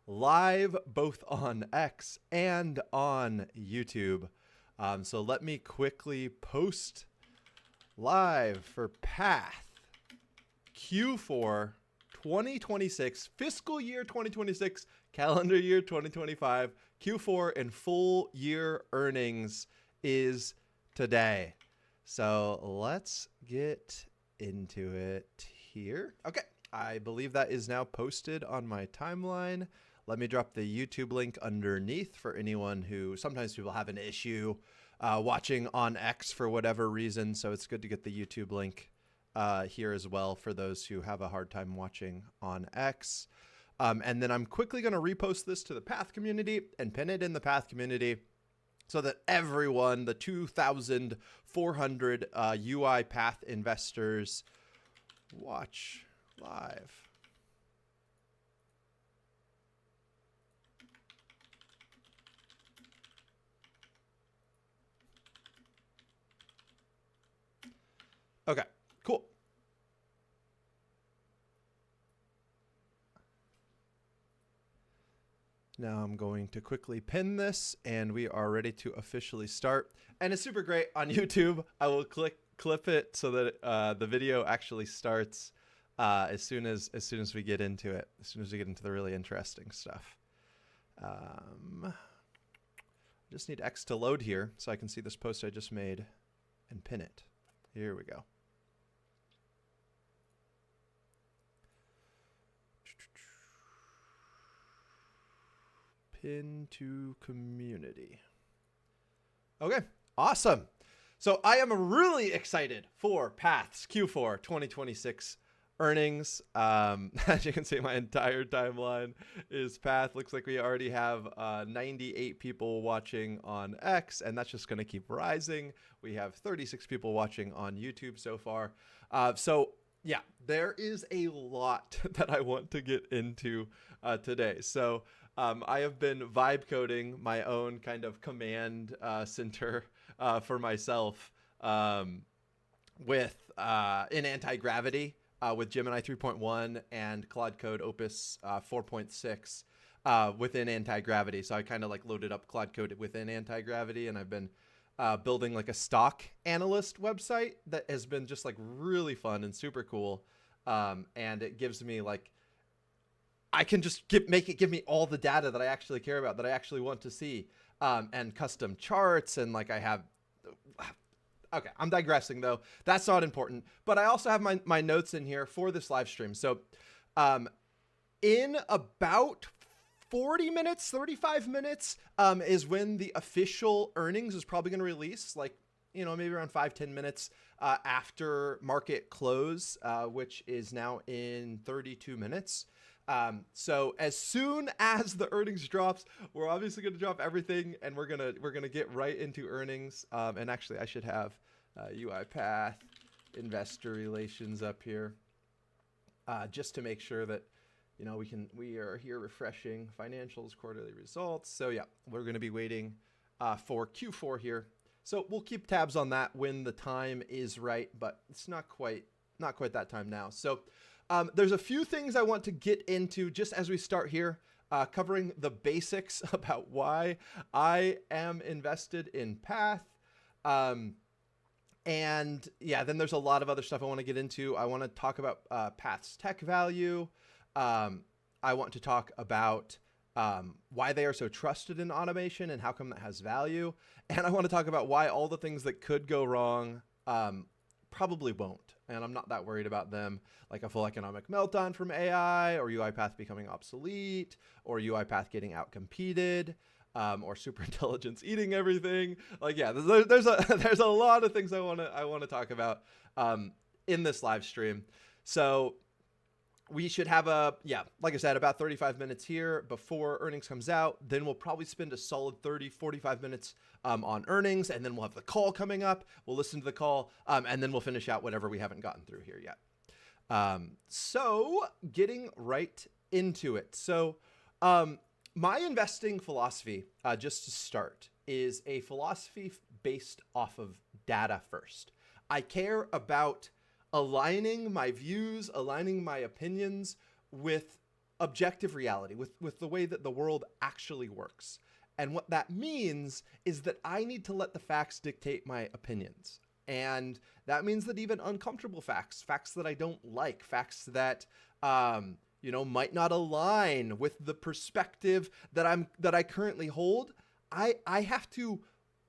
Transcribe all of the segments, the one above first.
live both on X and on YouTube. So let me quickly post live for Path Q4 2026, fiscal year 2026, calendar year 2025, Q4 and full year earnings is today. So let's get into it here. Okay, I believe that is now posted on my timeline. Let me drop the YouTube link underneath for anyone who, sometimes people have an issue watching on X for whatever reason. So it's good to get the YouTube link here as well for those who have a hard time watching on X. And then I'm quickly going to repost this to the Path community and pin it in the Path community so that everyone, the 2,400 UiPath investors, watch live. Okay, cool. Now I'm going to quickly pin this and we are ready to officially start. And it's super great on YouTube. I will clip it so that the video actually starts as soon as we get into it, as soon as we get into the really interesting stuff. I just need X to load here so I can see this post I just made and pin it. Here we go. Pin to community. Okay, awesome. So I am really excited for Path's Q4 2026 earnings. As you can see, my entire timeline is Path. Looks like we already have 98 people watching on X, and that's just going to keep rising. We have 36 people watching on YouTube so far. So yeah, there is a lot that I want to get into today. So I have been vibe coding my own kind of command center for myself with in anti-gravity with Gemini 3.1 and Claude Code Opus 4.6 within anti-gravity. So I kind of like loaded up Claude Code within anti-gravity, and I've been building like a stock analyst website that has been just like really fun and super cool. And it gives me like, I can just make it give me all the data that I actually care about, that I actually want to see, and custom charts. And like I have, okay, I'm digressing though. That's not important. But I also have my notes in here for this live stream. So in about 40 minutes, 35 minutes is when the official earnings is probably going to release, like, you know, maybe around 5-10 minutes after market close, which is now in 32 minutes. So as soon as the earnings drops, we're obviously going to drop everything, and we're gonna get right into earnings. And actually, I should have UiPath investor relations up here, just to make sure that, you know, we are here refreshing financials, quarterly results. So yeah, we're going to be waiting for Q4 here. So we'll keep tabs on that when the time is right, but it's not quite that time now. So there's a few things I want to get into just as we start here, covering the basics about why I am invested in Path. And yeah, then there's a lot of other stuff I want to get into. I want to talk about Path's tech value. I want to talk about why they are so trusted in automation and how come that has value. And I want to talk about why all the things that could go wrong probably won't. And I'm not that worried about them, like a full economic meltdown from AI, or UiPath becoming obsolete, or UiPath getting outcompeted, or superintelligence eating everything. Like, yeah, there's a lot of things I want to talk about in this live stream. So we should have like I said, about 35 minutes here before earnings comes out. Then we'll probably spend a solid 45 minutes on earnings, and then we'll have the call coming up. We'll listen to the call, and then we'll finish out whatever we haven't gotten through here yet. So getting right into it. So my investing philosophy, just to start, is a philosophy based off of data first. I care about aligning my views, aligning my opinions with objective reality, with the way that the world actually works. And what that means is that I need to let the facts dictate my opinions. And that means that even uncomfortable facts that I don't like, facts that, might not align with the perspective that I currently hold, I have to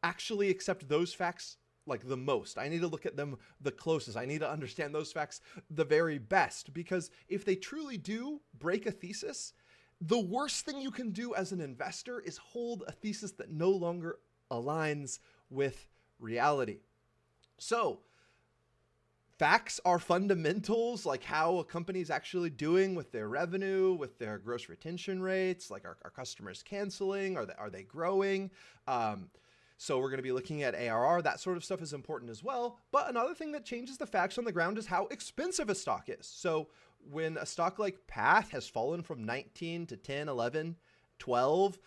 actually accept those facts like the most. I need to look at them the closest. I need to understand those facts the very best, because if they truly do break a thesis, the worst thing you can do as an investor is hold a thesis that no longer aligns with reality. So facts are fundamentals, like how a company's actually doing with their revenue, with their gross retention rates, like are customers canceling, are they growing? So we're going to be looking at ARR. That sort of stuff is important as well. But another thing that changes the facts on the ground is how expensive a stock is. So when a stock like Path has fallen from 19 to 10, 11, 12,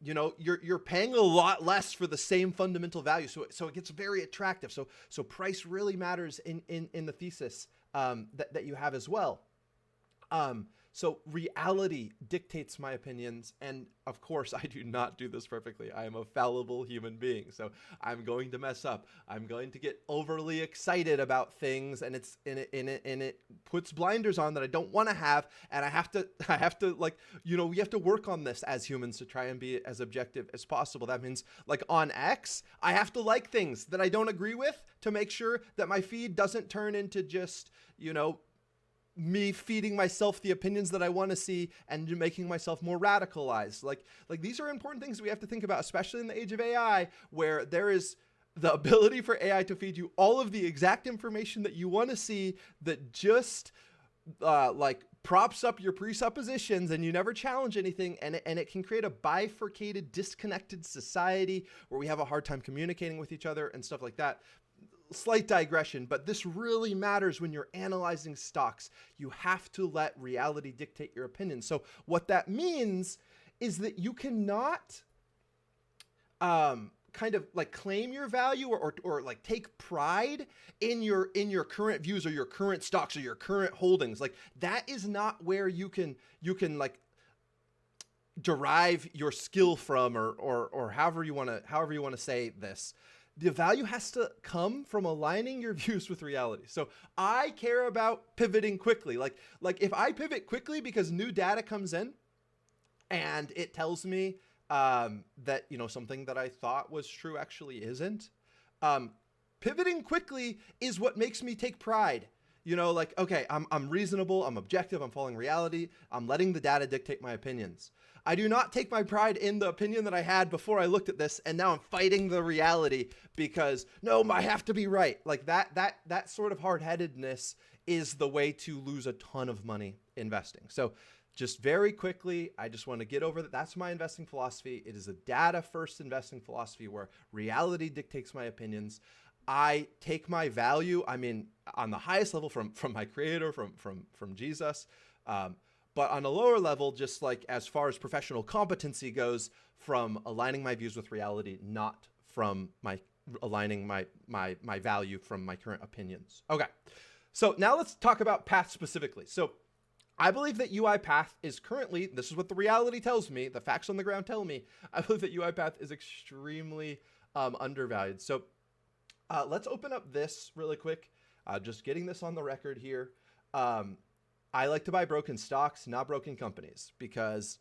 you're paying a lot less for the same fundamental value. So it gets very attractive. So price really matters in the thesis that you have as well. So reality dictates my opinions. And of course, I do not do this perfectly. I am a fallible human being. So I'm going to mess up. I'm going to get overly excited about things, and it puts blinders on that I don't want to have. And I have to we have to work on this as humans to try and be as objective as possible. That means like on X, I have to like things that I don't agree with to make sure that my feed doesn't turn into just, me feeding myself the opinions that I want to see and making myself more radicalized. Like these are important things we have to think about, especially in the age of AI, where there is the ability for AI to feed you all of the exact information that you want to see, that just props up your presuppositions, and you never challenge anything. And it can create a bifurcated, disconnected society where we have a hard time communicating with each other and stuff like that. Slight digression, but this really matters when you're analyzing stocks. You have to let reality dictate your opinion. So what that means is that you cannot kind of like claim your value or like take pride in your current views or your current stocks or your current holdings. Like that is not where you can like derive your skill from, or however you want to say this. The value has to come from aligning your views with reality. So I care about pivoting quickly. Like if I pivot quickly because new data comes in and it tells me that, something that I thought was true actually isn't, pivoting quickly is what makes me take pride. Okay, I'm reasonable, I'm objective, I'm following reality, I'm letting the data dictate my opinions. I do not take my pride in the opinion that I had before I looked at this, and now I'm fighting the reality because, no, I have to be right. Like that sort of hard-headedness is the way to lose a ton of money investing. So just very quickly, I just want to get over that. That's my investing philosophy. It is a data-first investing philosophy where reality dictates my opinions. I take my value, on the highest level from my creator, from Jesus, but on a lower level, just like as far as professional competency goes, from aligning my views with reality, not from aligning my value from my current opinions. Okay, so now let's talk about Path specifically. So I believe that UiPath is currently, this is what the reality tells me, the facts on the ground tell me, I believe that UiPath is extremely undervalued. So let's open up this really quick. Just getting this on the record here. I like to buy broken stocks, not broken companies, because,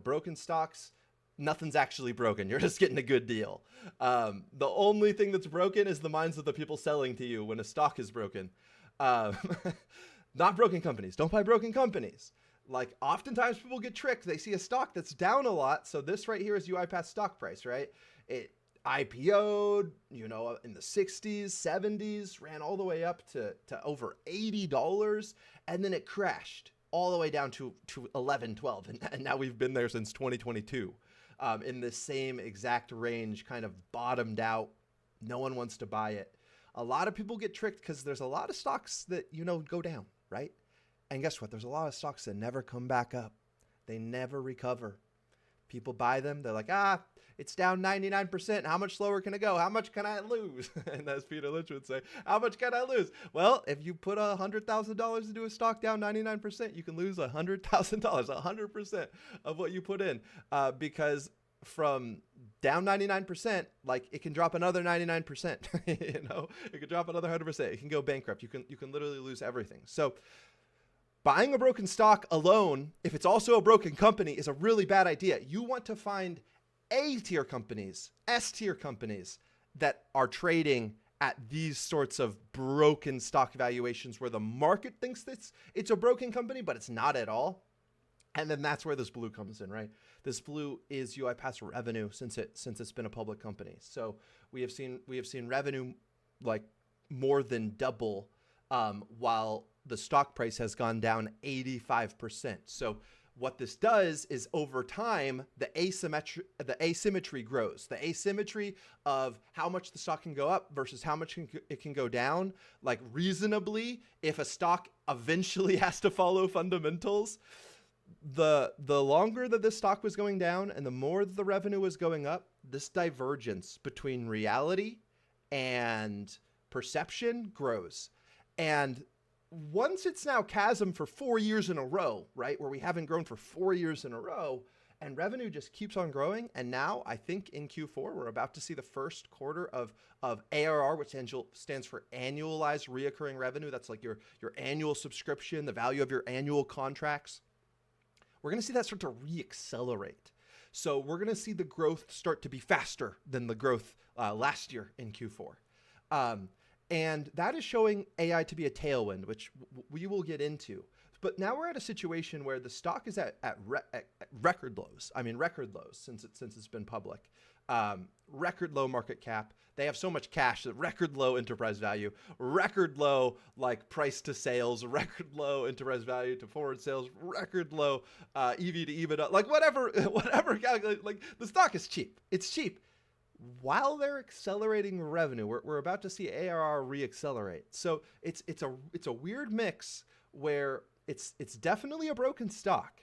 broken stocks, nothing's actually broken. You're just getting a good deal. The only thing that's broken is the minds of the people selling to you when a stock is broken. Not broken companies. Don't buy broken companies. Like oftentimes people get tricked. They see a stock that's down a lot. So this right here is UiPath stock price, right? It IPO'd, in the 60s, 70s, ran all the way up to over $80, and then it crashed all the way down to 11, 12. And now we've been there since 2022 in the same exact range, kind of bottomed out. No one wants to buy it. A lot of people get tricked because there's a lot of stocks that, go down, right? And guess what? There's a lot of stocks that never come back up. They never recover. People buy them. They're like, it's down 99%. How much slower can it go? How much can I lose? And as Peter Lynch would say, how much can I lose? Well, if you put $100,000 into a stock down 99%, you can lose $100,000, 100% of what you put in, because from down 99%, like it can drop another 99%. It can drop another 100%. It can go bankrupt. You can literally lose everything. So buying a broken stock alone, if it's also a broken company, is a really bad idea. You want to find A-tier companies, S-tier companies that are trading at these sorts of broken stock valuations where the market thinks that it's a broken company, but it's not at all. And then that's where this blue comes in, right? This blue is UiPath's revenue since it's been a public company. So we have seen revenue like more than double, while the stock price has gone down 85%. So what this does is over time, the asymmetry grows. The asymmetry of how much the stock can go up versus how much it can go down. Like reasonably, if a stock eventually has to follow fundamentals, the longer that this stock was going down and the more the revenue was going up, this divergence between reality and perception grows. And once it's now chasm for 4 years in a row, right, where we haven't grown for 4 years in a row, and revenue just keeps on growing. And now I think in Q4, we're about to see the first quarter of ARR, which stands for annualized reoccurring revenue. That's like your annual subscription, the value of your annual contracts. We're going to see that start to reaccelerate. So we're going to see the growth start to be faster than the growth last year in Q4. And that is showing AI to be a tailwind, which we will get into. But now we're at a situation where the stock is at record lows. I mean, record lows since it's been public. Record low market cap. They have so much cash that record low enterprise value, record low like price to sales, record low enterprise value to forward sales, record low EV to EBITDA, like whatever calculate. Like the stock is cheap. It's cheap. While they're accelerating revenue, we're about to see ARR reaccelerate. So it's a weird mix where it's definitely a broken stock,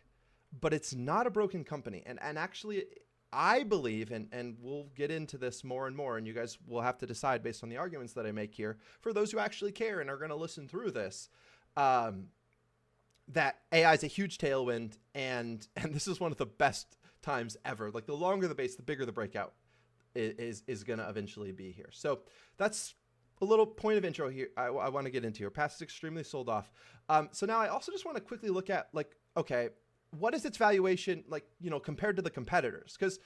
but it's not a broken company. And actually, I believe, and we'll get into this more and more, and you guys will have to decide based on the arguments that I make here, for those who actually care and are going to listen through this, that AI is a huge tailwind, and this is one of the best times ever. Like the longer the base, the bigger the breakout is going to eventually be here. So that's a little point of intro here I want to get into here. Past is extremely sold off. So now I also just want to quickly look at like, okay, what is its valuation like, compared to the competitors? Because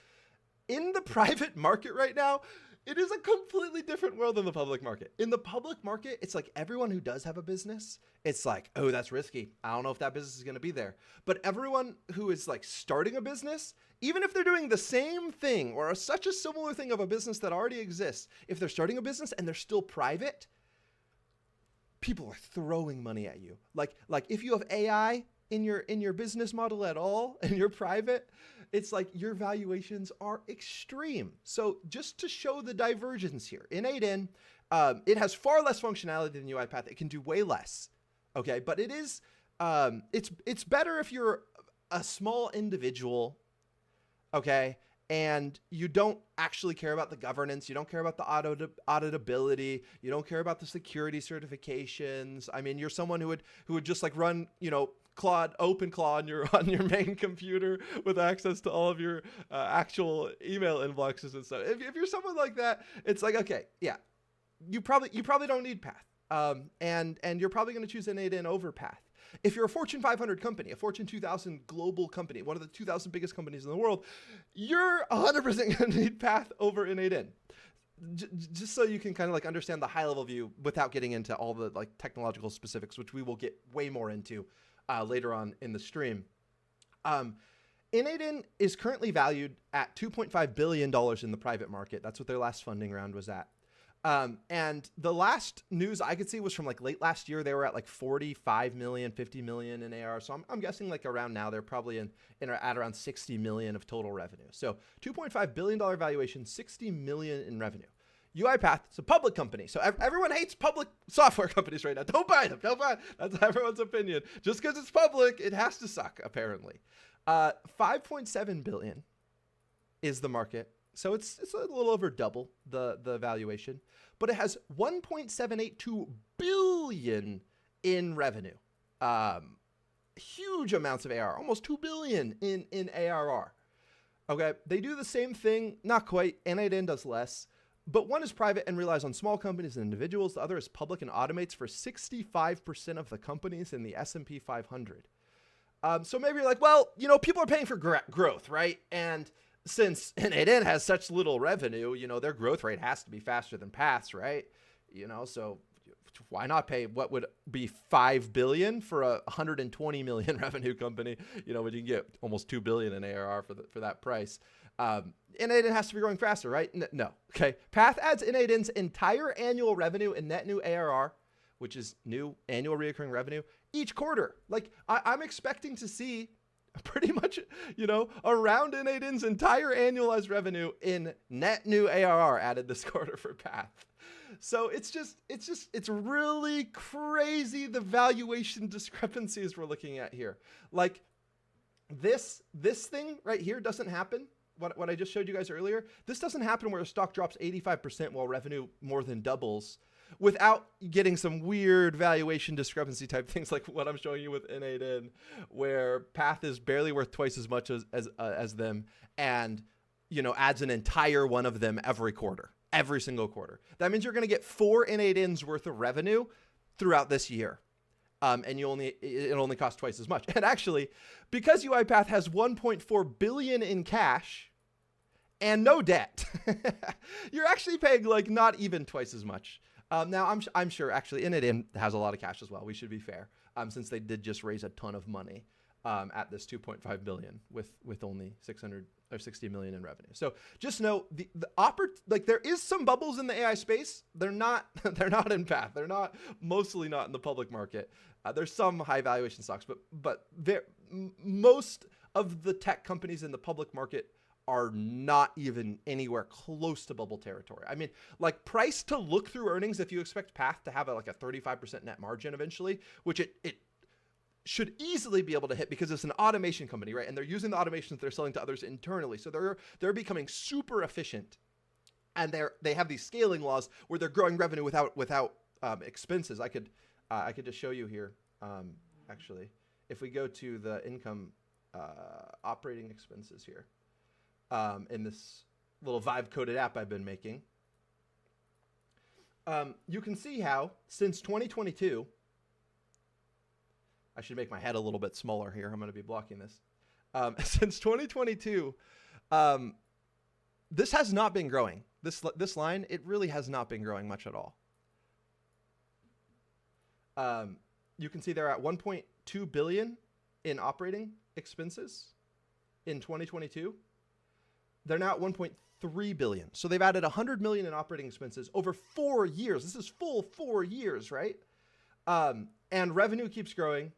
in the private market right now, it is a completely different world than the public market. In the public market, it's like everyone who does have a business, it's like, oh, that's risky. I don't know if that business is going to be there. But everyone who is like starting a business, even if they're doing the same thing or such a similar thing of a business that already exists, if they're starting a business and they're still private, people are throwing money at you. Like if you have AI in your business model at all and you're private, it's like your valuations are extreme. So just to show the divergence here, in 8N, it has far less functionality than UiPath. It can do way less. Okay, but it is it's better if you're a small individual, okay, and you don't actually care about the governance, you don't care about the auditability, you don't care about the security certifications. I mean, you're someone who would just like run, OpenClaw on your main computer with access to all of your actual email inboxes and stuff. If you're someone like that, it's like, okay, yeah, you probably don't need Path, and you're probably going to choose N8N over Path. If you're a Fortune 500 company, a Fortune 2000 global company, one of the 2,000 biggest companies in the world, you're 100% going to need Path over N8N. Just so you can kind of like understand the high level view without getting into all the like technological specifics, which we will get way more into later on in the stream. N8N is currently valued at $2.5 billion in the private market. That's what their last funding round was at. And the last news I could see was from like late last year. They were at like 45 million, 50 million in AR. So I'm guessing like around now, they're probably at around 60 million of total revenue. So $2.5 billion valuation, 60 million in revenue. UiPath, it's a public company. So everyone hates public software companies right now. Don't buy them. Don't buy them. That's everyone's opinion. Just because it's public, it has to suck, apparently. 5.7 billion is the market. So it's a little over double the valuation, but it has 1.782 billion in revenue. Huge amounts of ARR, almost 2 billion in ARR. Okay, they do the same thing, not quite. N8N does less, but one is private and relies on small companies and individuals. The other is public and automates for 65% of the companies in the S&P 500. So maybe you're like, well, people are paying for growth, right? And since N8N has such little revenue, their growth rate has to be faster than Path's, right? So why not pay what would be $5 billion for a $120 million revenue company? When you can get almost $2 billion in ARR for that price. N8N has to be growing faster, right? No. Okay. Path adds N8N's entire annual revenue and net new ARR, which is new annual recurring revenue, each quarter. Like I'm expecting to see pretty much, around N8N's entire annualized revenue in net new ARR added this quarter for Path. So it's really crazy the valuation discrepancies we're looking at here. Like this thing right here doesn't happen. What I just showed you guys earlier, this doesn't happen where a stock drops 85% while revenue more than doubles without getting some weird valuation discrepancy type things like what I'm showing you with N8N, where Path is barely worth twice as much as them and, adds an entire one of them every quarter. Every single quarter. That means you're going to get 4 N8N's worth of revenue throughout this year. And it only costs twice as much. And actually, because UiPath has 1.4 billion in cash and no debt, you're actually paying like not even twice as much. Now I'm sure actually N8N has a lot of cash as well. We should be fair, since they did just raise a ton of money at this 2.5 billion with only 600 or 60 million in revenue. So just know there is some bubbles in the AI space. They're not in Path. They're mostly not in the public market. There's some high valuation stocks, but most of the tech companies in the public market are not even anywhere close to bubble territory. I mean, like price to look through earnings, if you expect Path to have a 35% net margin eventually, which it should easily be able to hit because it's an automation company, right? And they're using the automations that they're selling to others internally. So they're becoming super efficient, and they have these scaling laws where they're growing revenue without expenses. I could just show you here. Actually, if we go to the income operating expenses here in this little Vibe coded app I've been making, you can see how since 2022. I should make my head a little bit smaller here. I'm going to be blocking this. Since 2022, this has not been growing. This line, it really has not been growing much at all. You can see they're at 1.2 billion in operating expenses in 2022. They're now at 1.3 billion. So they've added 100 million in operating expenses over 4 years. This is full 4 years, right? And revenue keeps growing.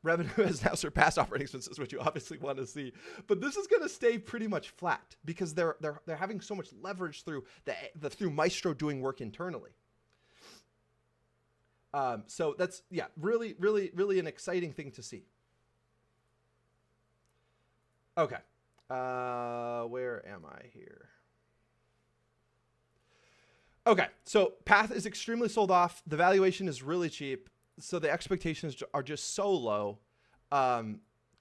Revenue has now surpassed operating expenses, which you obviously want to see. But this is going to stay pretty much flat because they're having so much leverage through through Maestro doing work internally. So that's really, really, really an exciting thing to see. Okay, where am I here? Okay, so Path is extremely sold off. The valuation is really cheap. So the expectations are just so low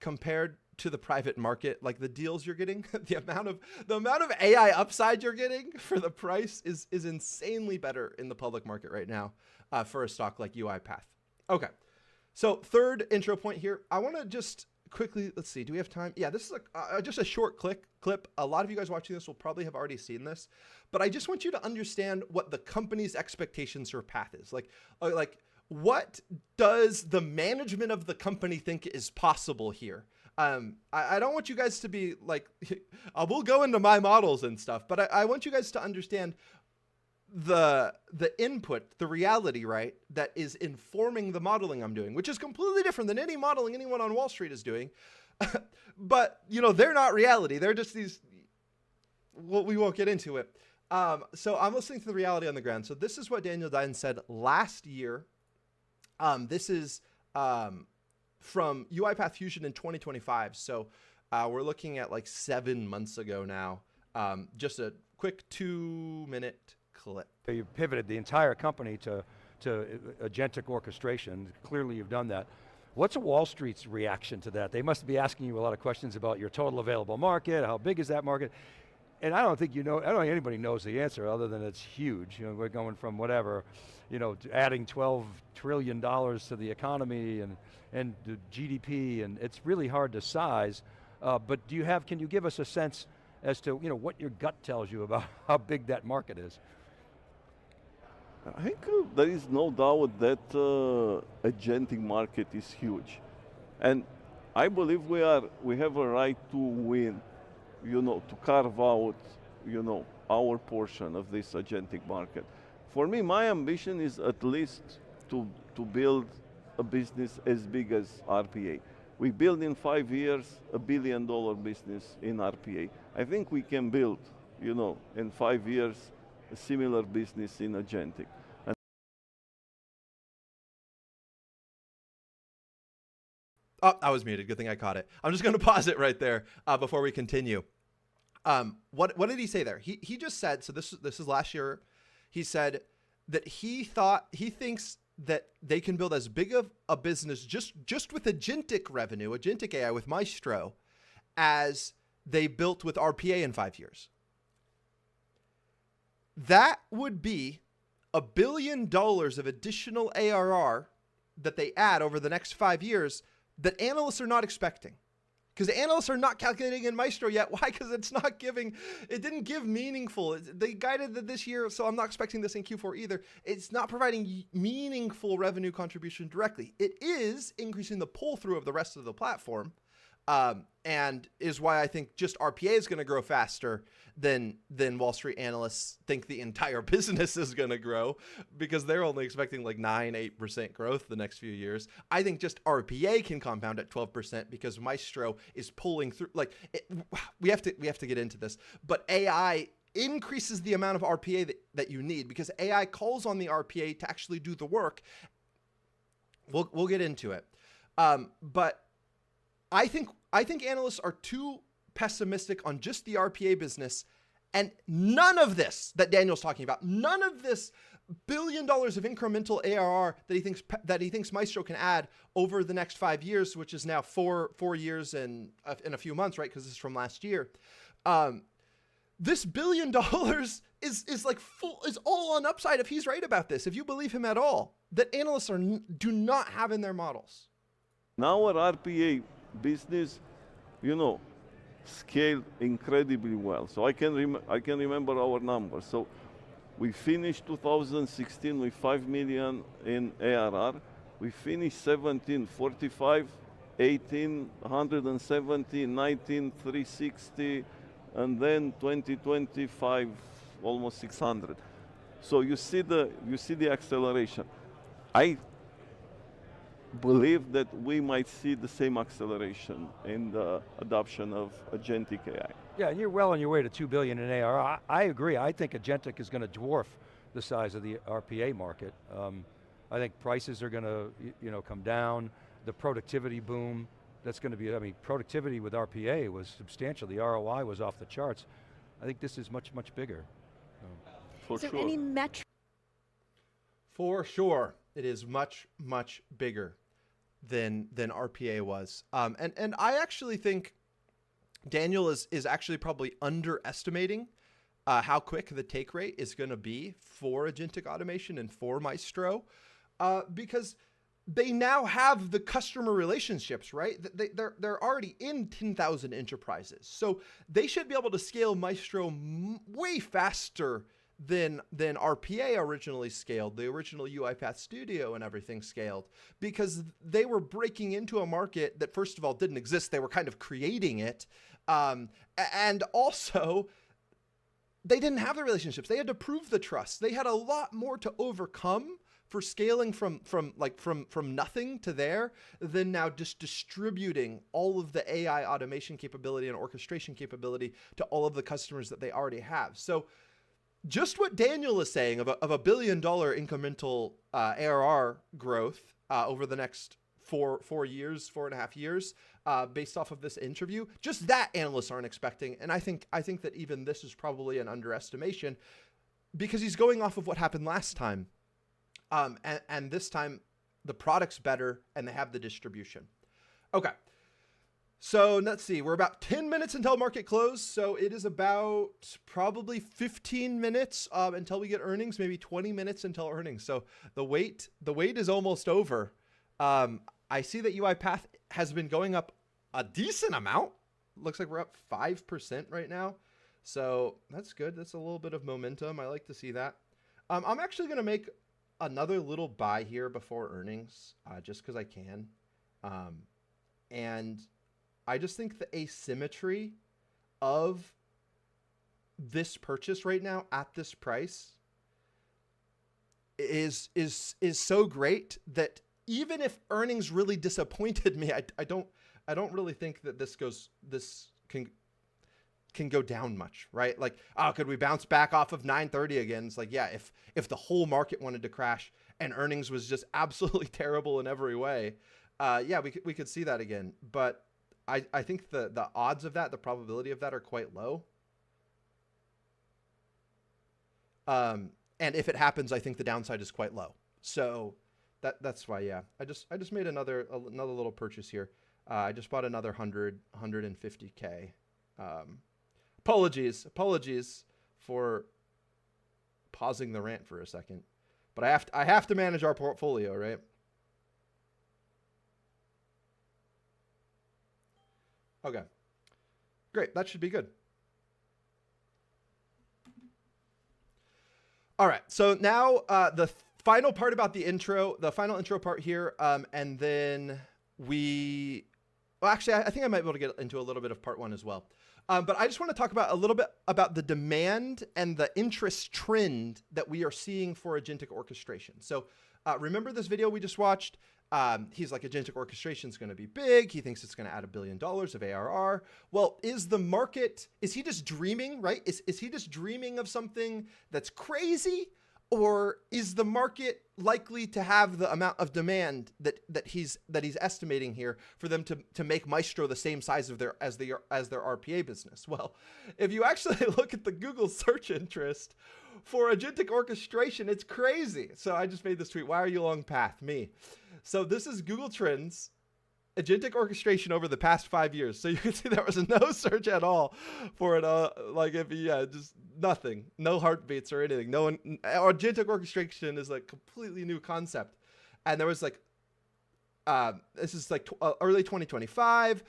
compared to the private market. Like the deals you're getting, the amount of AI upside you're getting for the price is insanely better in the public market right now for a stock like UiPath. Okay, so third intro point here. I want to just quickly, let's see, do we have time? Yeah, this is just a short clip. A lot of you guys watching this will probably have already seen this, but I just want you to understand what the company's expectations for Path is. Like what does the management of the company think is possible here? I don't want you guys to be like, we'll go into my models and stuff, but I want you guys to understand the input, the reality, right, that is informing the modeling I'm doing, which is completely different than any modeling anyone on Wall Street is doing. But, they're not reality. They're just these, well, we won't get into it. So I'm listening to the reality on the ground. So this is what Daniel Dine said last year. This is from UiPath Fusion in 2025. So We're looking at like 7 months ago now. Just a quick 2-minute clip. You pivoted the entire company to agentic orchestration. Clearly you've done that. What's Wall Street's reaction to that? They must be asking you a lot of questions about your total available market, how big is that market? And I don't think anybody knows the answer other than it's huge. You know, we're going from whatever, you know, to adding $12 trillion to the economy and the GDP, and it's really hard to size. But can you give us a sense as to, you know, what your gut tells you about how big that market is? I think there is no doubt that agentic market is huge. And I believe we have a right to win, you know, to carve out, you know, our portion of this agentic market. For me, my ambition is at least to build a business as big as RPA. We build in 5 years $1 billion business in RPA. I think we can build, you know, in 5 years a similar business in agentic. Oh, I was muted. Good thing I caught it. I'm just going to pause it right there before we continue. What did he say there? He just said, so this is last year. He said that he thinks that they can build as big of a business just with agentic revenue, agentic AI with Maestro, as they built with RPA in 5 years. That would be $1 billion of additional ARR that they add over the next 5 years that analysts are not expecting. Because analysts are not calculating in Maestro yet. Why? Because it didn't give meaningful. They guided that this year, so I'm not expecting this in Q4 either. It's not providing meaningful revenue contribution directly. It is increasing the pull-through of the rest of the platform, and is why I think just RPA is going to grow faster than Wall Street analysts think the entire business is going to grow, because they're only expecting like 9-8% growth the next few years. I think just RPA can compound at 12% because Maestro is pulling through. We have to get into this, but AI increases the amount of RPA that you need, because AI calls on the RPA to actually do the work. We'll get into it, but I think analysts are too pessimistic on just the RPA business, and none of this that Daniel's talking about, none of this $1 billion of incremental ARR that he thinks Maestro can add over the next 5 years, which is now four years and in a few months, right? Because this is from last year. This $1 billion is all on upside if he's right about this. If you believe him at all, that analysts do not have in their models. Now our RPA business, you know, scaled incredibly well. So I can remember our numbers. So we finished 2016 with 5 million in ARR. We finished 17, 45, 18, 170, 19, 360, and then 2025, almost 600. So you see the acceleration. I believe that we might see the same acceleration in the adoption of agentic AI. Yeah, and you're well on your way to 2 billion in ARR. I agree. I think agentic is going to dwarf the size of the RPA market. I think prices are going to, you know, come down. The productivity boom, that's going to be, I mean, productivity with RPA was substantial. The ROI was off the charts. I think this is much, much bigger. For so sure. Any metric? For sure, it is much, much bigger than RPA was. And I actually think Daniel is actually probably underestimating how quick the take rate is going to be for agentic automation and for Maestro, because they now have the customer relationships, right? They're already in 10,000 enterprises, so they should be able to scale Maestro way faster than RPA originally scaled, the original UiPath Studio and everything scaled, because they were breaking into a market that, first of all, didn't exist. They were kind of creating it. And also, they didn't have the relationships. They had to prove the trust. They had a lot more to overcome for scaling from nothing to there than now just distributing all of the AI automation capability and orchestration capability to all of the customers that they already have. So just what Daniel is saying of a $1 billion incremental ARR growth over the next 4 years, 4.5 years, based off of this interview. Just that analysts aren't expecting. And I think that even this is probably an underestimation because he's going off of what happened last time. And this time the product's better and they have the distribution. Okay. So let's see, we're about 10 minutes until market close. So it is about probably 15 minutes until we get earnings, maybe 20 minutes until earnings. So the wait is almost over. I see that UiPath has been going up a decent amount. Looks like we're up 5% right now. So that's good. That's a little bit of momentum. I like to see that. I'm actually going to make another little buy here before earnings, just because I can. And I just think the asymmetry of this purchase right now at this price is so great that even if earnings really disappointed me, I don't really think that this can go down much, right? Like, oh, could we bounce back off of 930 again? It's like, yeah, if the whole market wanted to crash and earnings was just absolutely terrible in every way, yeah, we could see that again. But I think the odds of that, the probability of that are quite low. And if it happens, I think the downside is quite low. So that's why, yeah, I just made another little purchase here. I just bought another 150K. Apologies for pausing the rant for a second, but I have to manage our portfolio, right? Okay, great. That should be good. All right. So now the final part about the final intro part here, and then well, actually, I think I might be able to get into a little bit of part 1 as well. But I just want to talk about a little bit about the demand and the interest trend that we are seeing for agentic orchestration. So remember this video we just watched? He's like, agentic orchestration is going to be big. He thinks it's going to add $1 billion of ARR. Well, is he just dreaming, right? Is he just dreaming of something that's crazy? Or is the market likely to have the amount of demand that he's estimating here for them to make Maestro the same size as their RPA business? Well, if you actually look at the Google search interest for agentic orchestration, it's crazy. So I just made this tweet. Why are you long path? Me. So this is Google Trends, agentic orchestration over the past 5 years. So you can see there was no search at all for it. Just nothing, no heartbeats or anything. No one. Agentic orchestration is like completely new concept, and there was like, this is like early 2025.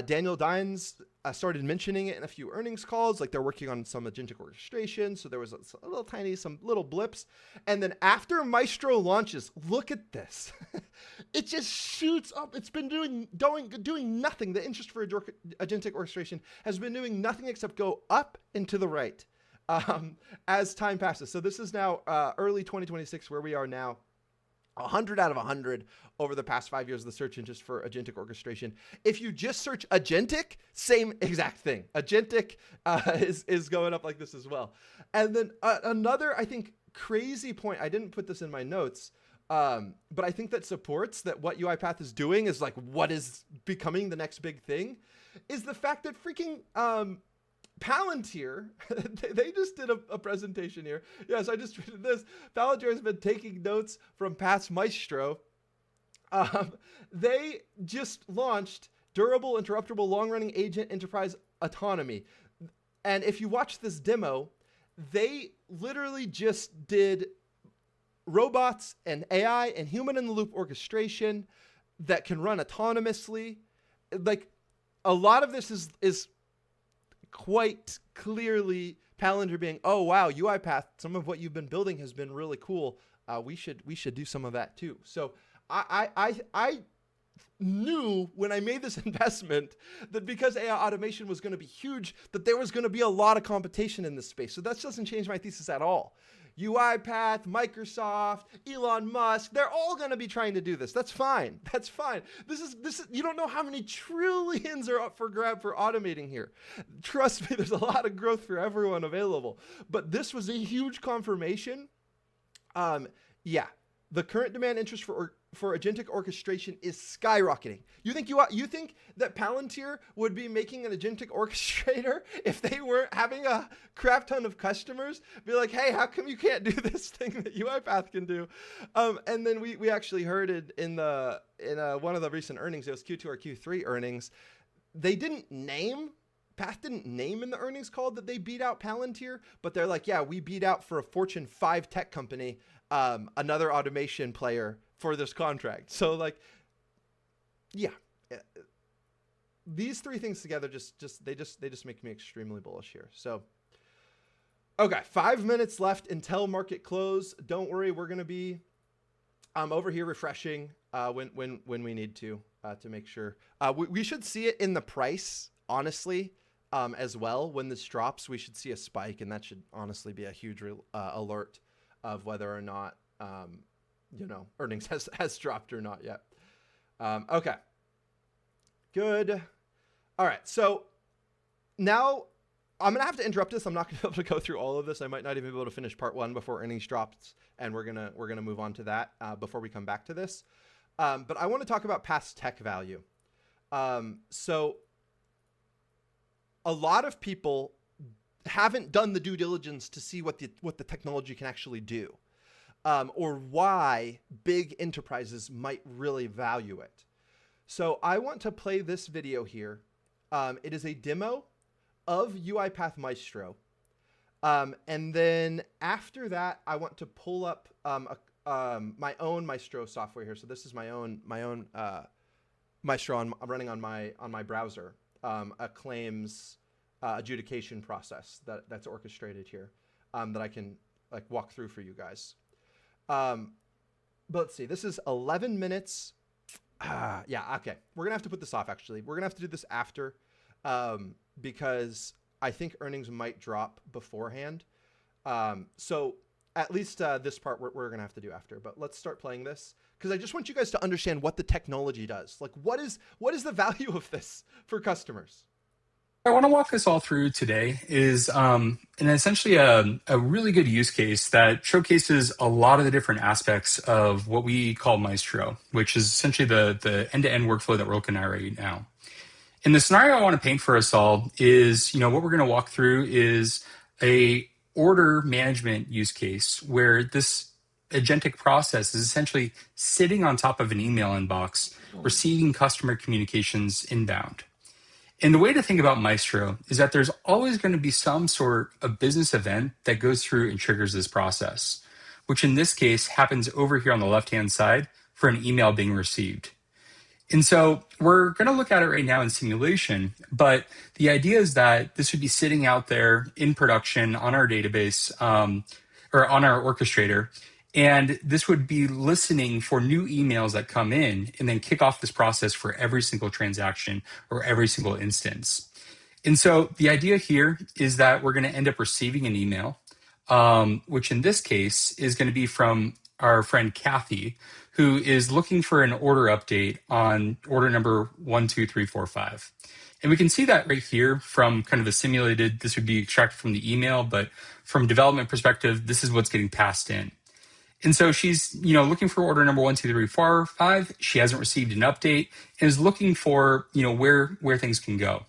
Daniel Dines started mentioning it in a few earnings calls, like they're working on some agentic orchestration. So there was some little blips. And then after Maestro launches, look at this. It just shoots up. It's been doing nothing. The interest for agentic orchestration has been doing nothing except go up and to the right as time passes. So this is now early 2026 where we are now. 100 out of 100 over the past 5 years of the search interest for agentic orchestration. If you just search agentic, same exact thing. Agentic is going up like this as well. And then another, I think, crazy point, I didn't put this in my notes, but I think that supports that what UiPath is doing is like what is becoming the next big thing, is the fact that freaking Palantir, they just did a presentation here. Yes, I just tweeted this. Palantir has been taking notes from past Maestro. They just launched durable, interruptible, long-running agent enterprise autonomy. And if you watch this demo, they literally just did robots and AI and human-in-the-loop orchestration that can run autonomously. Like, a lot of this is quite clearly Palantir being, oh wow, UiPath, some of what you've been building has been really cool. We should do some of that too. So I knew when I made this investment that because AI automation was going to be huge, that there was going to be a lot of competition in this space. So that doesn't change my thesis at all. UiPath, Microsoft, Elon Musk, they're all going to be trying to do this. That's fine. That's fine. This is you don't know how many trillions are up for grab for automating here. Trust me, there's a lot of growth for everyone available. But this was a huge confirmation. Yeah. the current demand interest for agentic orchestration is skyrocketing. You think that Palantir would be making an agentic orchestrator if they weren't having a crap ton of customers? Be like, hey, how come you can't do this thing that UiPath can do? And then we actually heard it in one of the recent earnings. It was Q2 or Q3 earnings. Path didn't name in the earnings call that they beat out Palantir, but they're like, yeah, we beat out for a Fortune 5 tech company, another automation player for this contract. So like, yeah, these three things together they just make me extremely bullish here. So, okay, 5 minutes left until market close. Don't worry, we're gonna be over here refreshing when we need to make sure. We should see it in the price, honestly. As well, when this drops, we should see a spike, and that should honestly be a huge alert of whether or not earnings has dropped or not yet. Okay, good. All right, so now I'm gonna have to interrupt this. I'm not gonna be able to go through all of this. I might not even be able to finish part one before earnings drops, and we're gonna move on to that before we come back to this. But I want to talk about past tech value. So a lot of people haven't done the due diligence to see what the technology can actually do, or why big enterprises might really value it. So I want to play this video here. It is a demo of UiPath Maestro. And then after that, I want to pull up my own Maestro software here. So this is my own Maestro running on my browser. A claims adjudication process that's orchestrated here that I can like walk through for you guys. But let's see, this is 11 minutes. Yeah, okay. We're gonna have to put this off actually. We're gonna have to do this after because I think earnings might drop beforehand. So at least this part we're gonna have to do after, but let's start playing this because I just want you guys to understand what the technology does. Like what is the value of this for customers? I want to walk us all through today is essentially a really good use case that showcases a lot of the different aspects of what we call Maestro, which is essentially the end-to-end workflow that we're looking at right now. And the scenario I want to paint for us all is, what we're going to walk through is a order management use case where this agentic process is essentially sitting on top of an email inbox, receiving customer communications inbound. And the way to think about Maestro is that there's always going to be some sort of business event that goes through and triggers this process, which in this case happens over here on the left-hand side for an email being received. And so we're going to look at it right now in simulation, but the idea is that this would be sitting out there in production on our database or on our orchestrator. And this would be listening for new emails that come in and then kick off this process for every single transaction or every single instance. And so the idea here is that we're going to end up receiving an email, which in this case is going to be from our friend Kathy, who is looking for an order update on order number 12345. And we can see that right here from kind of a simulated, this would be extracted from the email, but from development perspective, this is what's getting passed in. And so she's, looking for order number 12345. She hasn't received an update and is looking for, where things can go.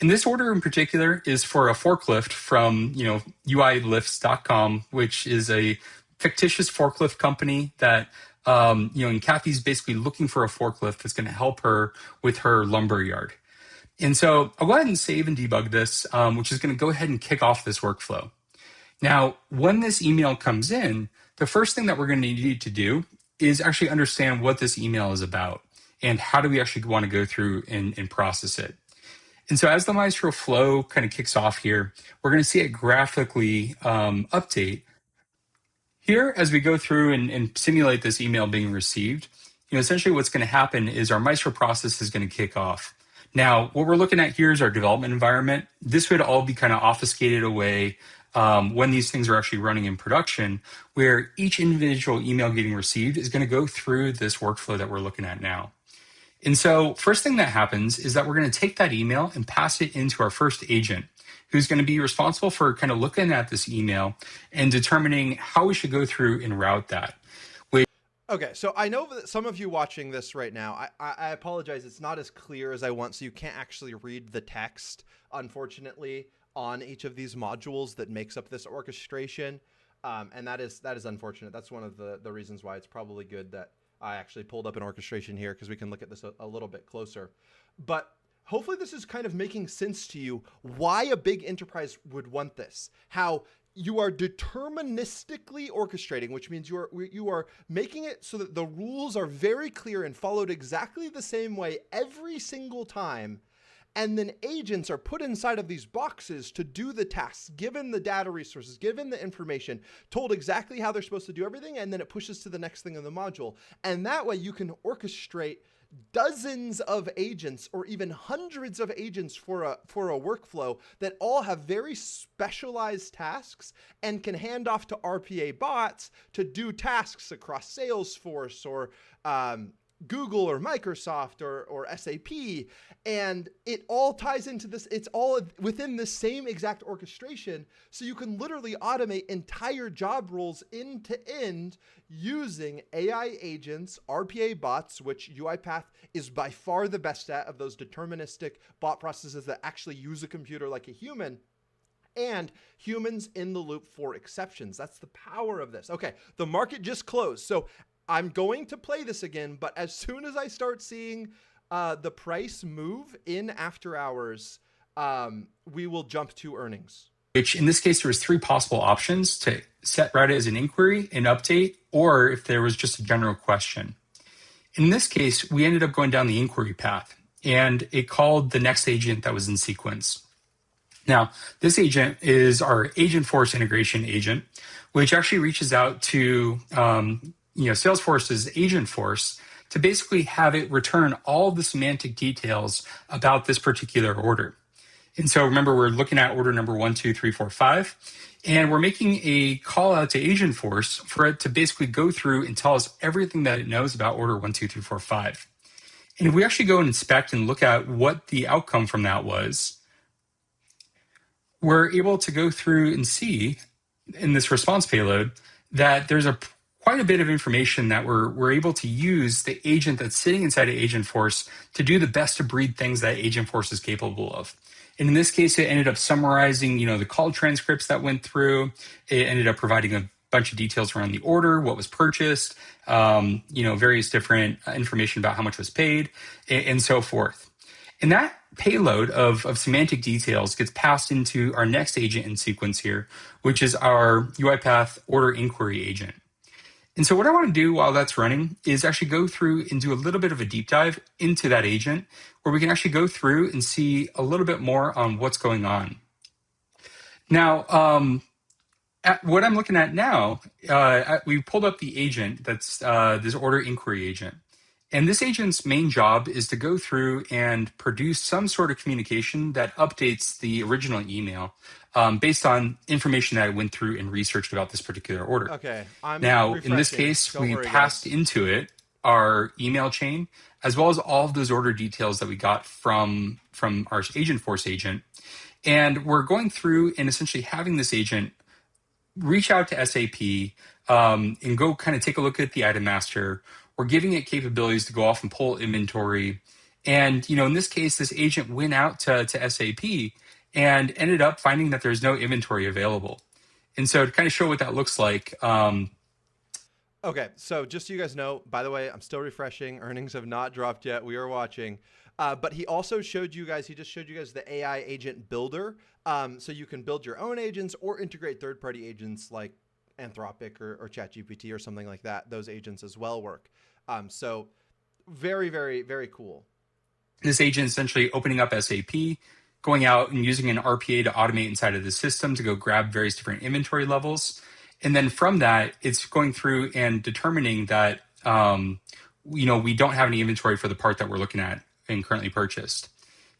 And this order in particular is for a forklift from, uilifts.com, which is a fictitious forklift company that, and Kathy's basically looking for a forklift that's going to help her with her lumber yard. And so I'll go ahead and save and debug this, which is going to go ahead and kick off this workflow. Now, when this email comes in, the first thing that we're going to need to do is actually understand what this email is about and how do we actually want to go through and process it. And so as the Maestro flow kind of kicks off here, we're going to see it graphically update. Here, as we go through and simulate this email being received, essentially what's going to happen is our Maestro process is going to kick off. Now, what we're looking at here is our development environment. This would all be kind of obfuscated away when these things are actually running in production, where each individual email getting received is going to go through this workflow that we're looking at now. And so first thing that happens is that we're going to take that email and pass it into our first agent, who's going to be responsible for kind of looking at this email and determining how we should go through and route that. Okay, so I know that some of you watching this right now, I apologize, it's not as clear as I want, so you can't actually read the text, unfortunately, on each of these modules that makes up this orchestration. And that is unfortunate. That's one of the reasons why it's probably good that I actually pulled up an orchestration here, because we can look at this a little bit closer. But hopefully this is kind of making sense to you why a big enterprise would want this. How you are deterministically orchestrating, which means you are making it so that the rules are very clear and followed exactly the same way every single time. And then agents are put inside of these boxes to do the tasks, given the data resources, given the information, told exactly how they're supposed to do everything, and then it pushes to the next thing in the module. And that way you can orchestrate dozens of agents or even hundreds of agents for a workflow that all have very specialized tasks and can hand off to RPA bots to do tasks across Salesforce or Google or Microsoft or SAP. And it all ties into this. It's all within the same exact orchestration. So you can literally automate entire job roles end to end using AI agents, RPA bots, which UiPath is by far the best at, of those deterministic bot processes that actually use a computer like a human, and humans in the loop for exceptions. That's the power of this. Okay, the market just closed. So I'm going to play this again, but as soon as I start seeing the price move in after hours, we will jump to earnings. Which in this case, there was 3 possible options to route it as an inquiry, an update, or if there was just a general question. In this case, we ended up going down the inquiry path, and it called the next agent that was in sequence. Now, this agent is our Agentforce integration agent, which actually reaches out to Salesforce's Agentforce to basically have it return all the semantic details about this particular order. And so remember, we're looking at order number 1, 2, 3, 4, 5, and we're making a call out to Agentforce for it to basically go through and tell us everything that it knows about order 1, 2, 3, 4, 5. And if we actually go and inspect and look at what the outcome from that was, we're able to go through and see in this response payload that there's quite a bit of information that we're able to use the agent that's sitting inside of Agentforce to do the best of breed things that Agentforce is capable of. And in this case, it ended up summarizing, the call transcripts that went through. It ended up providing a bunch of details around the order, what was purchased, various different information about how much was paid, and so forth. And that payload of semantic details gets passed into our next agent in sequence here, which is our UiPath order inquiry agent. And so what I want to do while that's running is actually go through and do a little bit of a deep dive into that agent, where we can actually go through and see a little bit more on what's going on. Now, what I'm looking at now, we pulled up the agent that's this order inquiry agent. And this agent's main job is to go through and produce some sort of communication that updates the original email based on information that I went through and researched about this particular order. Okay. Now, in this case, we passed into it our email chain, as well as all of those order details that we got from our Agentforce agent. And we're going through and essentially having this agent reach out to SAP and go kind of take a look at the item master. We're giving it capabilities to go off and pull inventory. And, in this case, this agent went out to SAP and ended up finding that there's no inventory available. And so to kind of show what that looks like. Okay, so just so you guys know, by the way, I'm still refreshing. Earnings have not dropped yet. We are watching. But he also showed you guys, the AI agent builder. So you can build your own agents or integrate third-party agents like Anthropic or ChatGPT or something like that. Those agents as well work. So very, very, very cool. This agent essentially opening up SAP, going out and using an RPA to automate inside of the system to go grab various different inventory levels. And then from that, it's going through and determining that, we don't have any inventory for the part that we're looking at and currently purchased.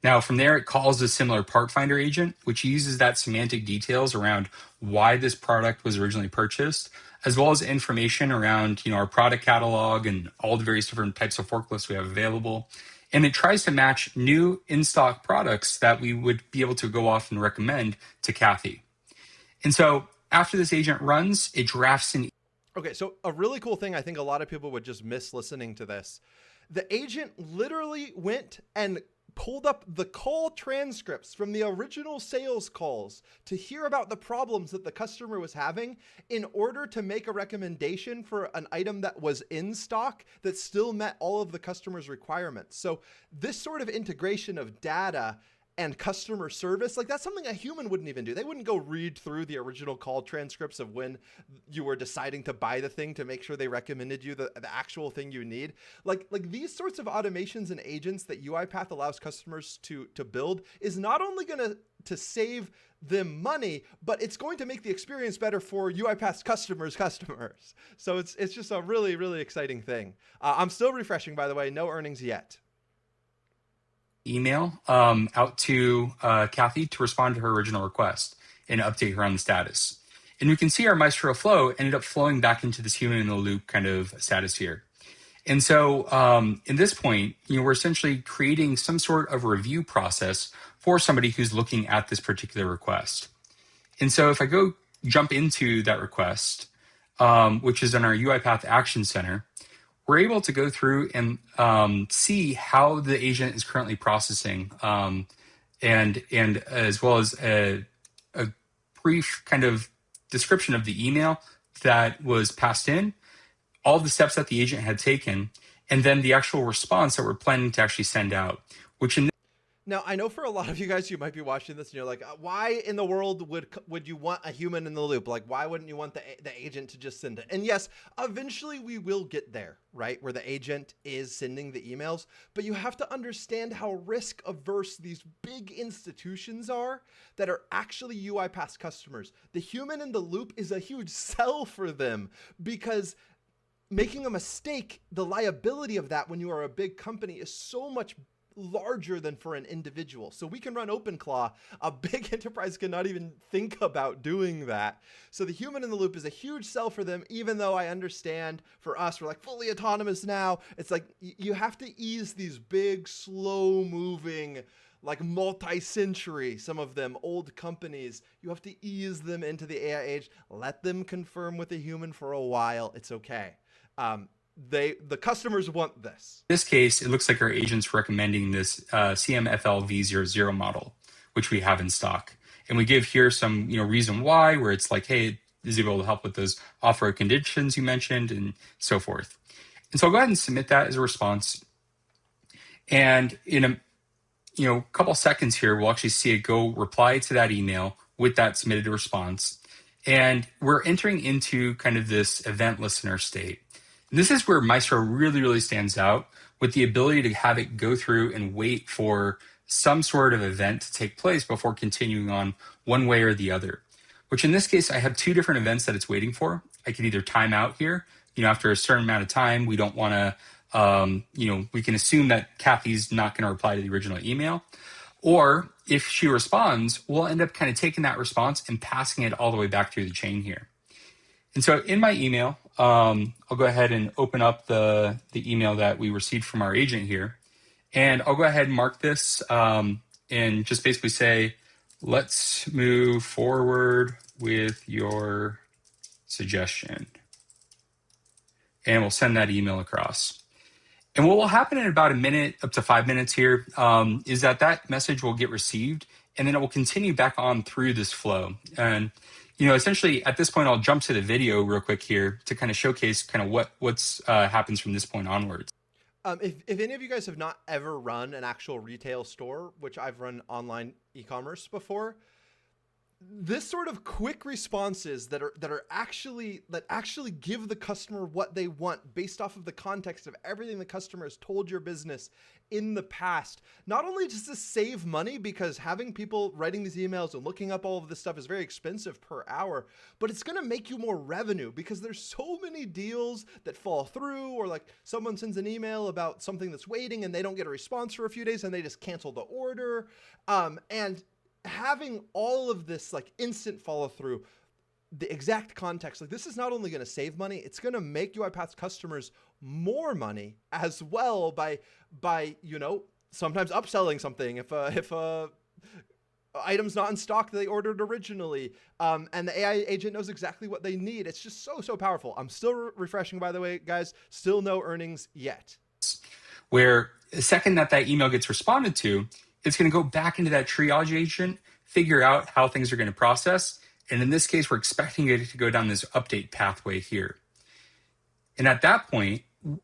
Now, from there, it calls a similar part finder agent, which uses that semantic details around why this product was originally purchased, as well as information around, our product catalog and all the various different types of forklifts we have available. And it tries to match new in-stock products that we would be able to go off and recommend to Kathy. And so after this agent runs, it drafts an... Okay, so a really cool thing, I think a lot of people would just miss listening to this. The agent literally went and pulled up the call transcripts from the original sales calls to hear about the problems that the customer was having in order to make a recommendation for an item that was in stock that still met all of the customer's requirements. So this sort of integration of data and customer service, like that's something a human wouldn't even do. They wouldn't go read through the original call transcripts of when you were deciding to buy the thing to make sure they recommended you the actual thing you need. Like these sorts of automations and agents that UiPath allows customers to build is not only going to save them money, but it's going to make the experience better for UiPath's customers. So it's just a really, really exciting thing. I'm still refreshing, by the way, no earnings yet. Email out to Kathy to respond to her original request and update her on the status. And we can see our Maestro flow ended up flowing back into this human in the loop kind of status here. And so in this point, we're essentially creating some sort of review process for somebody who's looking at this particular request. And so if I go jump into that request, which is in our UiPath Action Center, we're able to go through and see how the agent is currently processing, and as well as a brief kind of description of the email that was passed in, all the steps that the agent had taken, and then the actual response that we're planning to actually send out, which in Now, I know for a lot of you guys, you might be watching this and you're like, why in the world would you want a human in the loop? Like, why wouldn't you want the agent to just send it? And yes, eventually we will get there, right? Where the agent is sending the emails, but you have to understand how risk averse these big institutions are that are actually UiPath customers. The human in the loop is a huge sell for them because making a mistake, the liability of that when you are a big company is so much larger than for an individual. So we can run OpenClaw. A big enterprise cannot even think about doing that. So the human in the loop is a huge sell for them, even though I understand for us, we're like fully autonomous now. It's like you have to ease these big, slow moving, like multi-century, some of them old companies. You have to ease them into the AI age. Let them confirm with a human for a while. It's okay. The customers want this. this case, it looks like our agent's recommending this CMFL V00 model, which we have in stock. And we give here some reason why, where it's like, hey, is it able to help with those off-road conditions you mentioned and so forth. And so I'll go ahead and submit that as a response. And in a couple seconds here, we'll actually see it go reply to that email with that submitted response. And we're entering into kind of this event listener state. And this is where Maestro really, really stands out with the ability to have it go through and wait for some sort of event to take place before continuing on one way or the other, which in this case, I have two different events that it's waiting for. I could either time out here, after a certain amount of time, we don't want to, we can assume that Kathy's not going to reply to the original email. Or if she responds, we'll end up kind of taking that response and passing it all the way back through the chain here. And so in my email, I'll go ahead and open up the email that we received from our agent here. And I'll go ahead and mark this and just basically say, let's move forward with your suggestion. And we'll send that email across. And what will happen in about a minute, up to 5 minutes here, is that message will get received, and then it will continue back on through this flow. And essentially at this point, I'll jump to the video real quick here to kind of showcase kind of what's happens from this point onwards. If any of you guys have not ever run an actual retail store, which I've run online e-commerce before, this sort of quick responses that actually give the customer what they want based off of the context of everything the customer has told your business in the past. Not only does this save money because having people writing these emails and looking up all of this stuff is very expensive per hour, but it's going to make you more revenue because there's so many deals that fall through, or like someone sends an email about something that's waiting and they don't get a response for a few days and they just cancel the order. And having all of this like instant follow through, the exact context, like this is not only going to save money, it's going to make UiPath's customers more money as well by sometimes upselling something. If a items not in stock that they ordered originally. And the AI agent knows exactly what they need. It's just so powerful. I'm still refreshing, by the way, guys. Still no earnings yet. Where the second that email gets responded to, it's going to go back into that triage agent, figure out how things are going to process. And in this case, we're expecting it to go down this update pathway here. And at that point,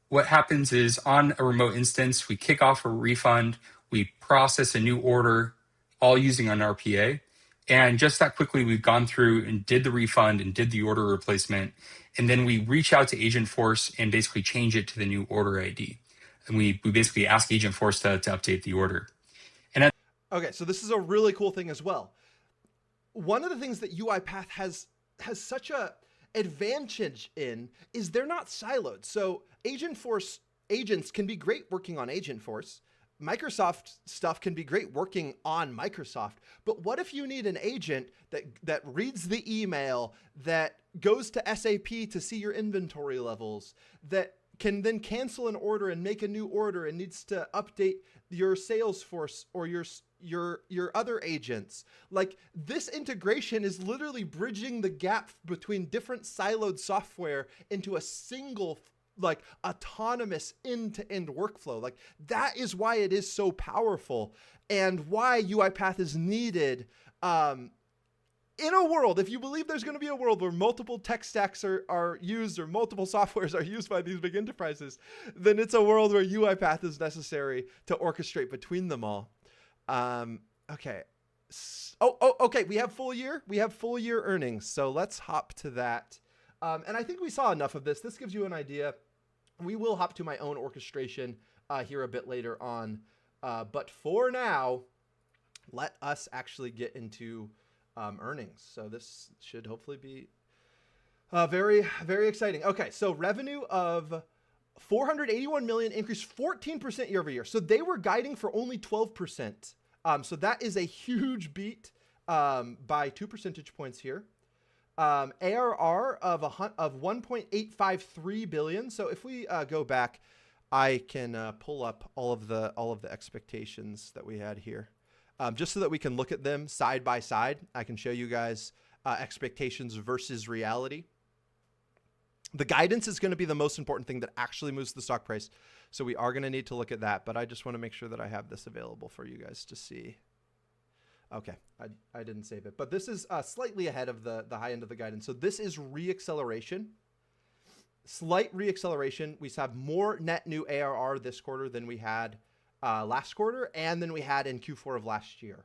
what happens is on a remote instance, we kick off a refund, we process a new order, all using an RPA. And just that quickly, we've gone through and did the refund and did the order replacement. And then we reach out to Agentforce and basically change it to the new order ID. And we basically ask Agentforce to update the order. And okay, so this is a really cool thing as well. One of the things that UiPath has such a advantage in is they're not siloed. So Agentforce agents can be great working on Agentforce. Microsoft stuff can be great working on Microsoft. But what if you need an agent that reads the email, that goes to SAP to see your inventory levels, that can then cancel an order and make a new order and needs to update your Salesforce or your other agents? Like, this integration is literally bridging the gap between different siloed software into a single, like, autonomous end-to-end workflow. Like, that is why it is so powerful and why UiPath is needed. In a world, if you believe there's going to be a world where multiple tech stacks are used or multiple softwares are used by these big enterprises, then it's a world where UiPath is necessary to orchestrate between them all. Okay. Okay. We have full year. We have full year earnings. So let's hop to that. And I think we saw enough of this. This gives you an idea. We will hop to my own orchestration here a bit later on. But for now, let us actually get into earnings. So this should hopefully be very, very exciting. Okay, so revenue of 481 million increased 14% year over year. So they were guiding for only 12%. So that is a huge beat by 2 percentage points here. ARR of 1.853 billion. So if we go back, I can pull up all of the expectations that we had here. Just so that we can look at them side by side. I can show you guys expectations versus reality. The guidance is going to be the most important thing that actually moves the stock price. So we are going to need to look at that, but I just want to make sure that I have this available for you guys to see. Okay, I didn't save it, but this is slightly ahead of the high end of the guidance. So this is re-acceleration, slight re-acceleration. We have more net new ARR this quarter than we had last quarter, and then we had in Q4 of last year.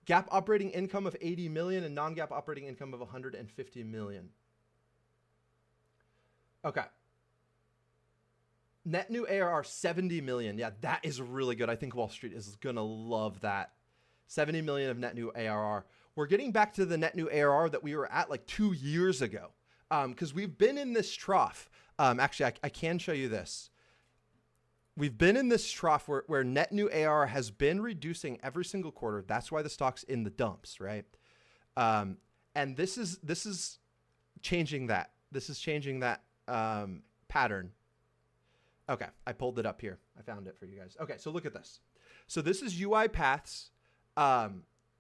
GAAP operating income of 80 million and non-GAAP operating income of 150 million. Okay. Net new ARR 70 million. Yeah, that is really good. I think Wall Street is going to love that. 70 million of net new ARR. We're getting back to the net new ARR that we were at like 2 years ago, because we've been in this trough. Actually, I can show you this. We've been in this trough where net new ARR has been reducing every single quarter. That's why the stock's in the dumps, right? And this is changing that. This is changing that pattern. Okay, I pulled it up here. I found it for you guys. Okay, so look at this. So this is UiPath's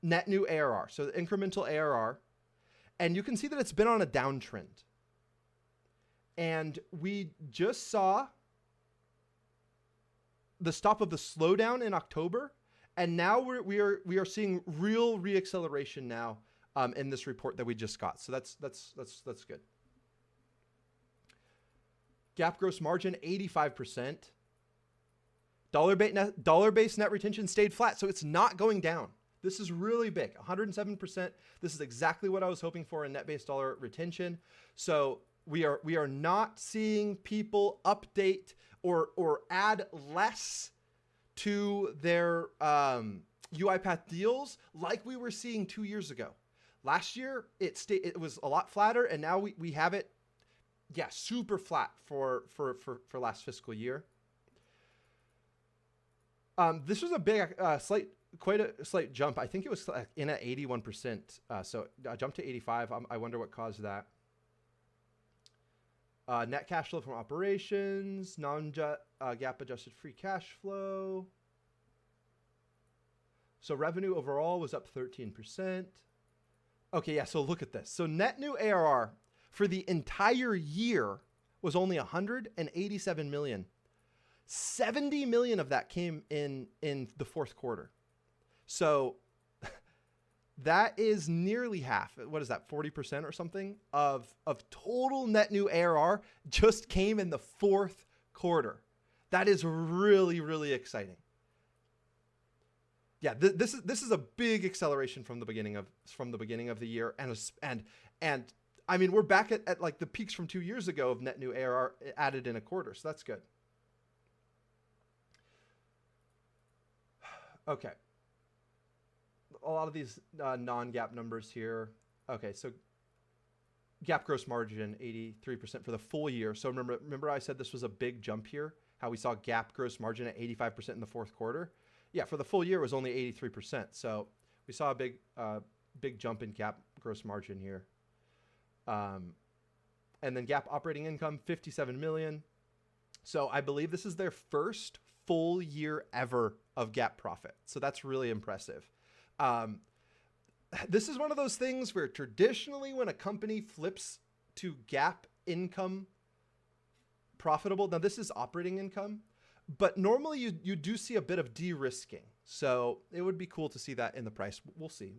net new ARR, so the incremental ARR. And you can see that it's been on a downtrend. And we just saw the stop of the slowdown in October, and now we are seeing real reacceleration now in this report that we just got. So that's good. GAAP gross margin 85%. Dollar-based net retention stayed flat, so it's not going down. This is really big, 107%. This is exactly what I was hoping for in net-based dollar retention. So we are not seeing people update or add less to their UiPath deals like we were seeing 2 years ago. Last year, it was a lot flatter, and now we have it, yeah, super flat for last fiscal year. This was a big, quite a slight jump. I think it was in at 81%. So I jumped to 85. I wonder what caused that. Net cash flow from operations, non-GAAP adjusted free cash flow. So revenue overall was up 13%. Okay, yeah, so look at this. So net new ARR for the entire year was only 187 million. 70 million of that came in the fourth quarter. So that is nearly half. What is that, 40% or something of total net new ARR just came in the fourth quarter. That is really, really exciting. Yeah, this is a big acceleration from the beginning of the year, and I mean, we're back at like the peaks from 2 years ago of net new ARR added in a quarter, so that's good. Okay. A lot of these non-GAAP numbers here. Okay, so GAAP gross margin 83% for the full year. So remember I said this was a big jump here, how we saw GAAP gross margin at 85% in the fourth quarter. Yeah, for the full year it was only 83%. So we saw a big jump in GAAP gross margin here. And then GAAP operating income 57 million. So I believe this is their first full year ever of GAAP profit. So that's really impressive. This is one of those things where traditionally when a company flips to GAAP income profitable, now this is operating income, but normally you do see a bit of de-risking. So it would be cool to see that in the price. We'll see.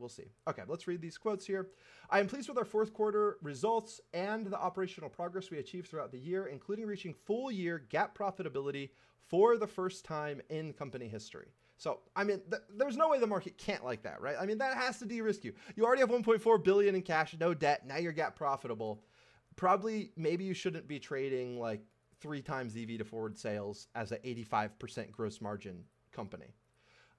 Okay, let's read these quotes here. I am pleased with our fourth quarter results and the operational progress we achieved throughout the year, including reaching full year GAAP profitability for the first time in company history. So, I mean, there's no way the market can't like that, right? I mean, that has to de-risk you. You already have 1.4 billion in cash, no debt. Now you're GAAP profitable. Probably, maybe you shouldn't be trading like 3 times EV to forward sales as an 85% gross margin company.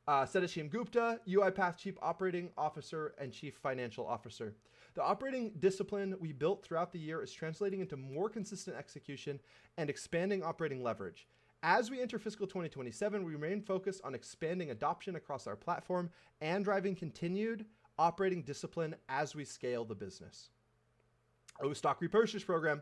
Sadashim Gupta, UiPath Chief Operating Officer and Chief Financial Officer. The operating discipline we built throughout the year is translating into more consistent execution and expanding operating leverage. As we enter fiscal 2027, we remain focused on expanding adoption across our platform and driving continued operating discipline as we scale the business. Stock repurchase program.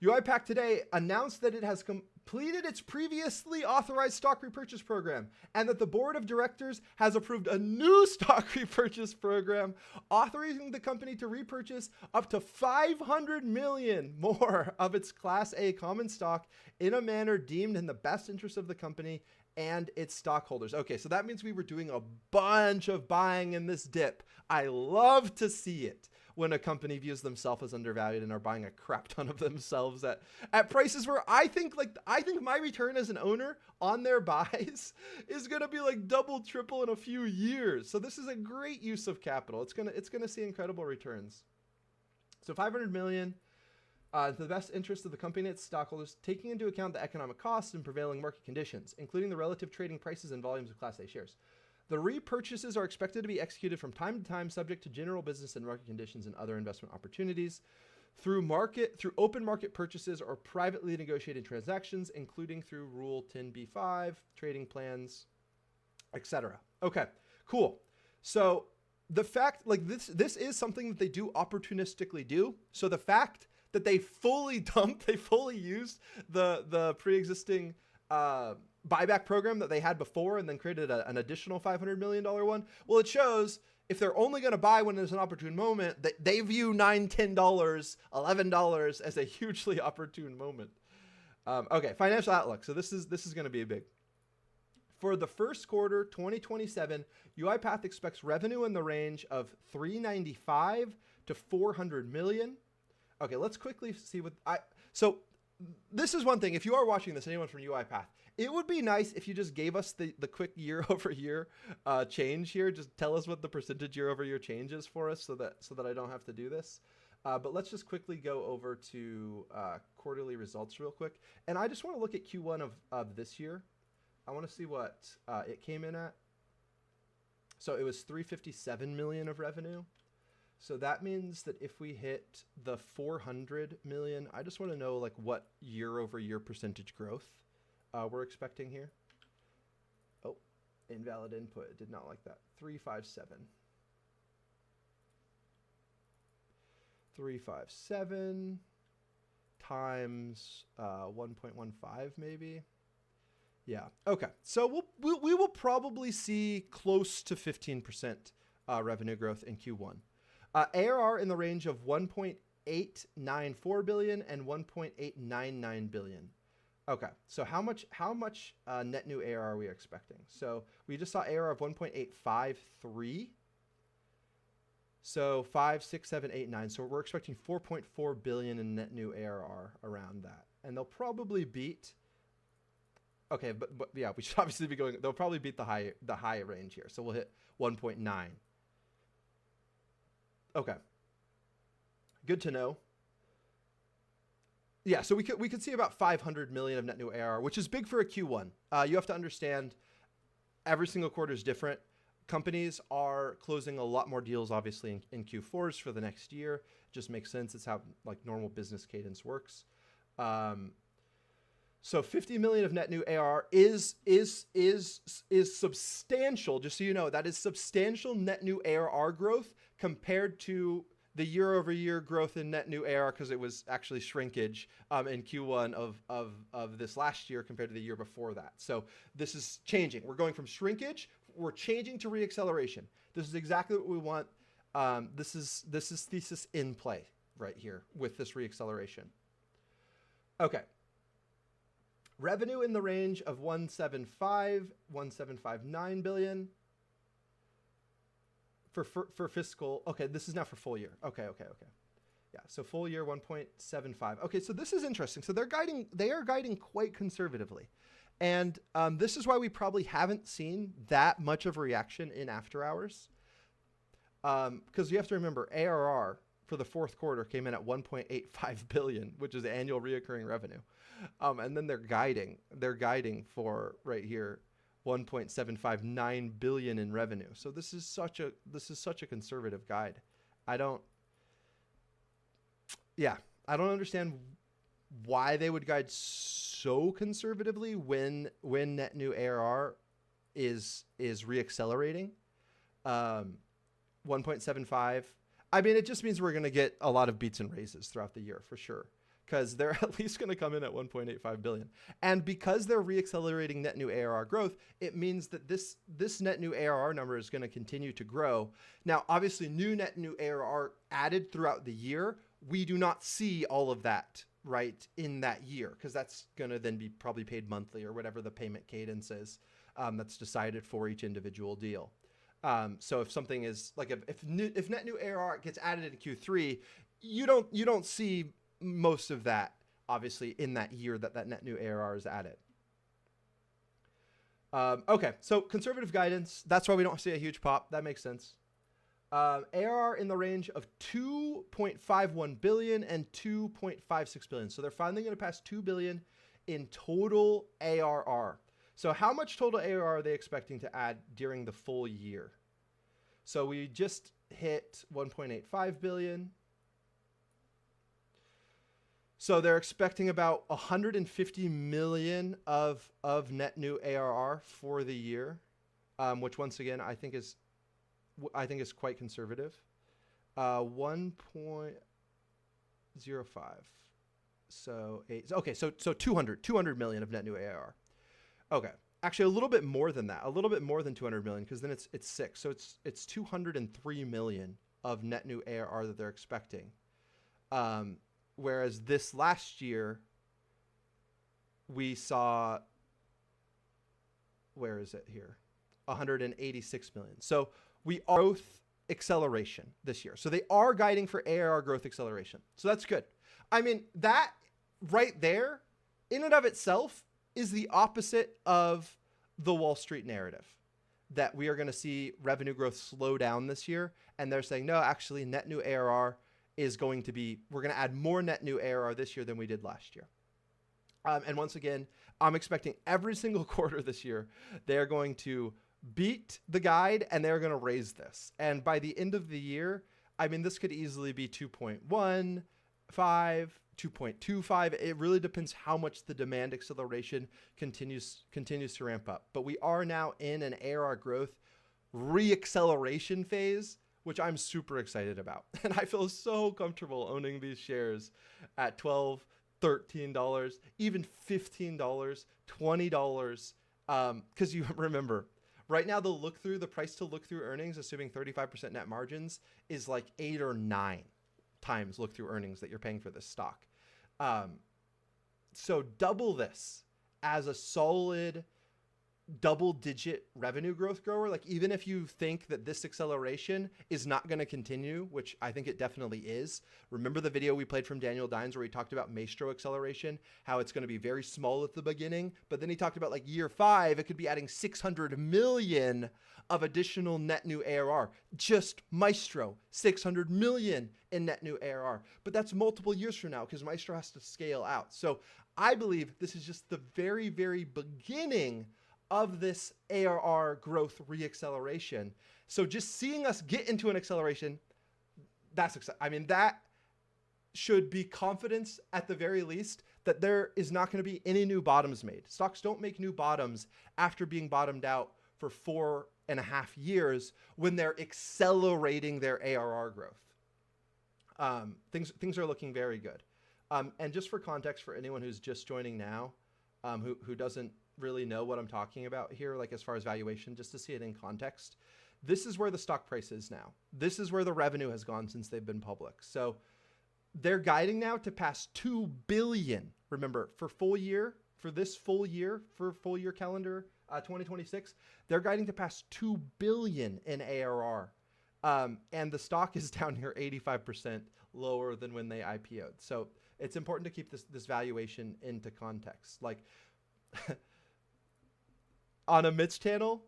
UiPath today announced that it has completed its previously authorized stock repurchase program and that the board of directors has approved a new stock repurchase program authorizing the company to repurchase up to 500 million more of its Class A common stock in a manner deemed in the best interest of the company and its stockholders. Okay, so that means we were doing a bunch of buying in this dip. I love to see it when a company views themselves as undervalued and are buying a crap ton of themselves at prices where I think my return as an owner on their buys is gonna be like double, triple in a few years. So this is a great use of capital. It's gonna see incredible returns. So 500 million to the best interest of the company and its stockholders, taking into account the economic costs and prevailing market conditions, including the relative trading prices and volumes of Class A shares. The repurchases are expected to be executed from time to time, subject to general business and market conditions and other investment opportunities, through open market purchases or privately negotiated transactions, including through Rule 10b-5, trading plans, etc. Okay, cool. So the fact, like this is something that they do opportunistically do. So the fact that they fully used the pre-existing buyback program that they had before and then created an additional $500 million one. Well, it shows if they're only going to buy when there's an opportune moment, that they view $9, $10, $11 as a hugely opportune moment. Okay, financial outlook. So this is going to be big. For the first quarter 2027, UiPath expects revenue in the range of 395 to 400 million. Okay, let's quickly see so this is one thing. If you are watching this, anyone from UiPath, it would be nice if you just gave us the quick year over year change here. Just tell us what the percentage year over year change is for us so that I don't have to do this. But let's just quickly go over to quarterly results real quick. And I just want to look at Q1 of this year. I want to see what it came in at. So it was 357 million of revenue. So that means that if we hit the 400 million, I just want to know like what year over year percentage growth we're expecting here. Oh, invalid input. It did not like that. 357. 357 times 1.15 maybe Yeah. Okay. So we will probably see close to 15% revenue growth in Q1. ARR in the range of 1.894 billion and 1.899 billion. Okay. So how much net new ARR are we expecting? So we just saw ARR of 1.853. So 5, 6, 7, 8, 9. So we're expecting 4.4 billion in net new ARR around that, and they'll probably beat. Okay, but yeah, we should obviously be going. They'll probably beat the high range here. So we'll hit 1.9. Okay. Good to know. Yeah, so we could see about 500 million of net new ARR, which is big for a Q1. You have to understand, every single quarter is different. Companies are closing a lot more deals, obviously, in Q4s for the next year. It just makes sense. It's how like normal business cadence works. So 50 million of net new ARR is substantial. Just so you know, that is substantial net new ARR growth compared to the year-over-year growth in net new ARR, because it was actually shrinkage in Q1 of this last year compared to the year before that. So this is changing. We're going from shrinkage. We're changing to reacceleration. This is exactly what we want. This is thesis in play right here with this reacceleration. Okay. Revenue in the range of 1.759 billion for fiscal. Okay, this is now for full year. Okay. Yeah, so full year 1.75. Okay, so this is interesting. So they are guiding quite conservatively. And this is why we probably haven't seen that much of a reaction in after hours. Because you have to remember, ARR for the fourth quarter came in at 1.85 billion, which is annual reoccurring revenue. And then they're guiding for right here 1.759 billion in revenue. So this is such a conservative guide. I don't understand why they would guide so conservatively when net new ARR is reaccelerating. 1.75. I mean, it just means we're going to get a lot of beats and raises throughout the year for sure, because they're at least going to come in at 1.85 billion. And because they're reaccelerating net new ARR growth, it means that this net new ARR number is going to continue to grow. Now, obviously, net new ARR added throughout the year, we do not see all of that right in that year, because that's going to then be probably paid monthly or whatever the payment cadence is that's decided for each individual deal. So if something is like if net new ARR gets added in Q3, you don't see most of that obviously in that year that net new ARR is added. Okay, so conservative guidance. That's why we don't see a huge pop. That makes sense. ARR in the range of 2.51 billion and 2.56 billion. So they're finally going to pass 2 billion in total ARR. So how much total ARR are they expecting to add during the full year? So we just hit 1.85 billion. So they're expecting about 150 million of net new ARR for the year, which once again I think is quite conservative. 1.05. So 8. Okay, so 200 million of net new ARR. Okay, actually a little bit more than that, a little bit more than 200 million, because then it's 6. So it's 203 million of net new ARR that they're expecting. Whereas this last year we saw, where is it here? 186 million. So we are growth acceleration this year. So they are guiding for ARR growth acceleration. So that's good. I mean, that right there in and of itself is the opposite of the Wall Street narrative, that we are going to see revenue growth slow down this year. And they're saying, no, actually net new ARR is going to be, we're going to add more net new ARR this year than we did last year. And once again, I'm expecting every single quarter this year, they're going to beat the guide and they're going to raise this. And by the end of the year, I mean, this could easily be 2.15, 2.25. It really depends how much the demand acceleration continues to ramp up. But we are now in an ARR growth reacceleration phase, which I'm super excited about. And I feel so comfortable owning these shares at 12 $13, even $15, $20. Because you remember, right now the price to look through earnings, assuming 35% net margins, is like 8 or 9 times look through earnings that you're paying for this stock. So double this as a solid double-digit revenue growth grower. Like, even if you think that this acceleration is not going to continue, which I think it definitely is. Remember the video we played from Daniel Dines where he talked about Maestro acceleration, how it's going to be very small at the beginning, but then he talked about like year 5, it could be adding 600 million of additional net new ARR. Just Maestro, 600 million in net new ARR. But that's multiple years from now because Maestro has to scale out. So I believe this is just the very, very beginning of this ARR growth reacceleration. So just seeing us get into an acceleration, that's exciting. I mean, that should be confidence at the very least that there is not going to be any new bottoms made. Stocks don't make new bottoms after being bottomed out for 4.5 years when they're accelerating their ARR growth. Things are looking very good. And just for context, for anyone who's just joining now, who doesn't really know what I'm talking about here, like as far as valuation, just to see it in context, this is where the stock price is now. This is where the revenue has gone since they've been public. So they're guiding now to pass 2 billion. Remember, for full year calendar 2026, they're guiding to pass 2 billion in ARR. And the stock is down here 85% lower than when they IPO'd. So it's important to keep this valuation into context. Like, on Amit's channel,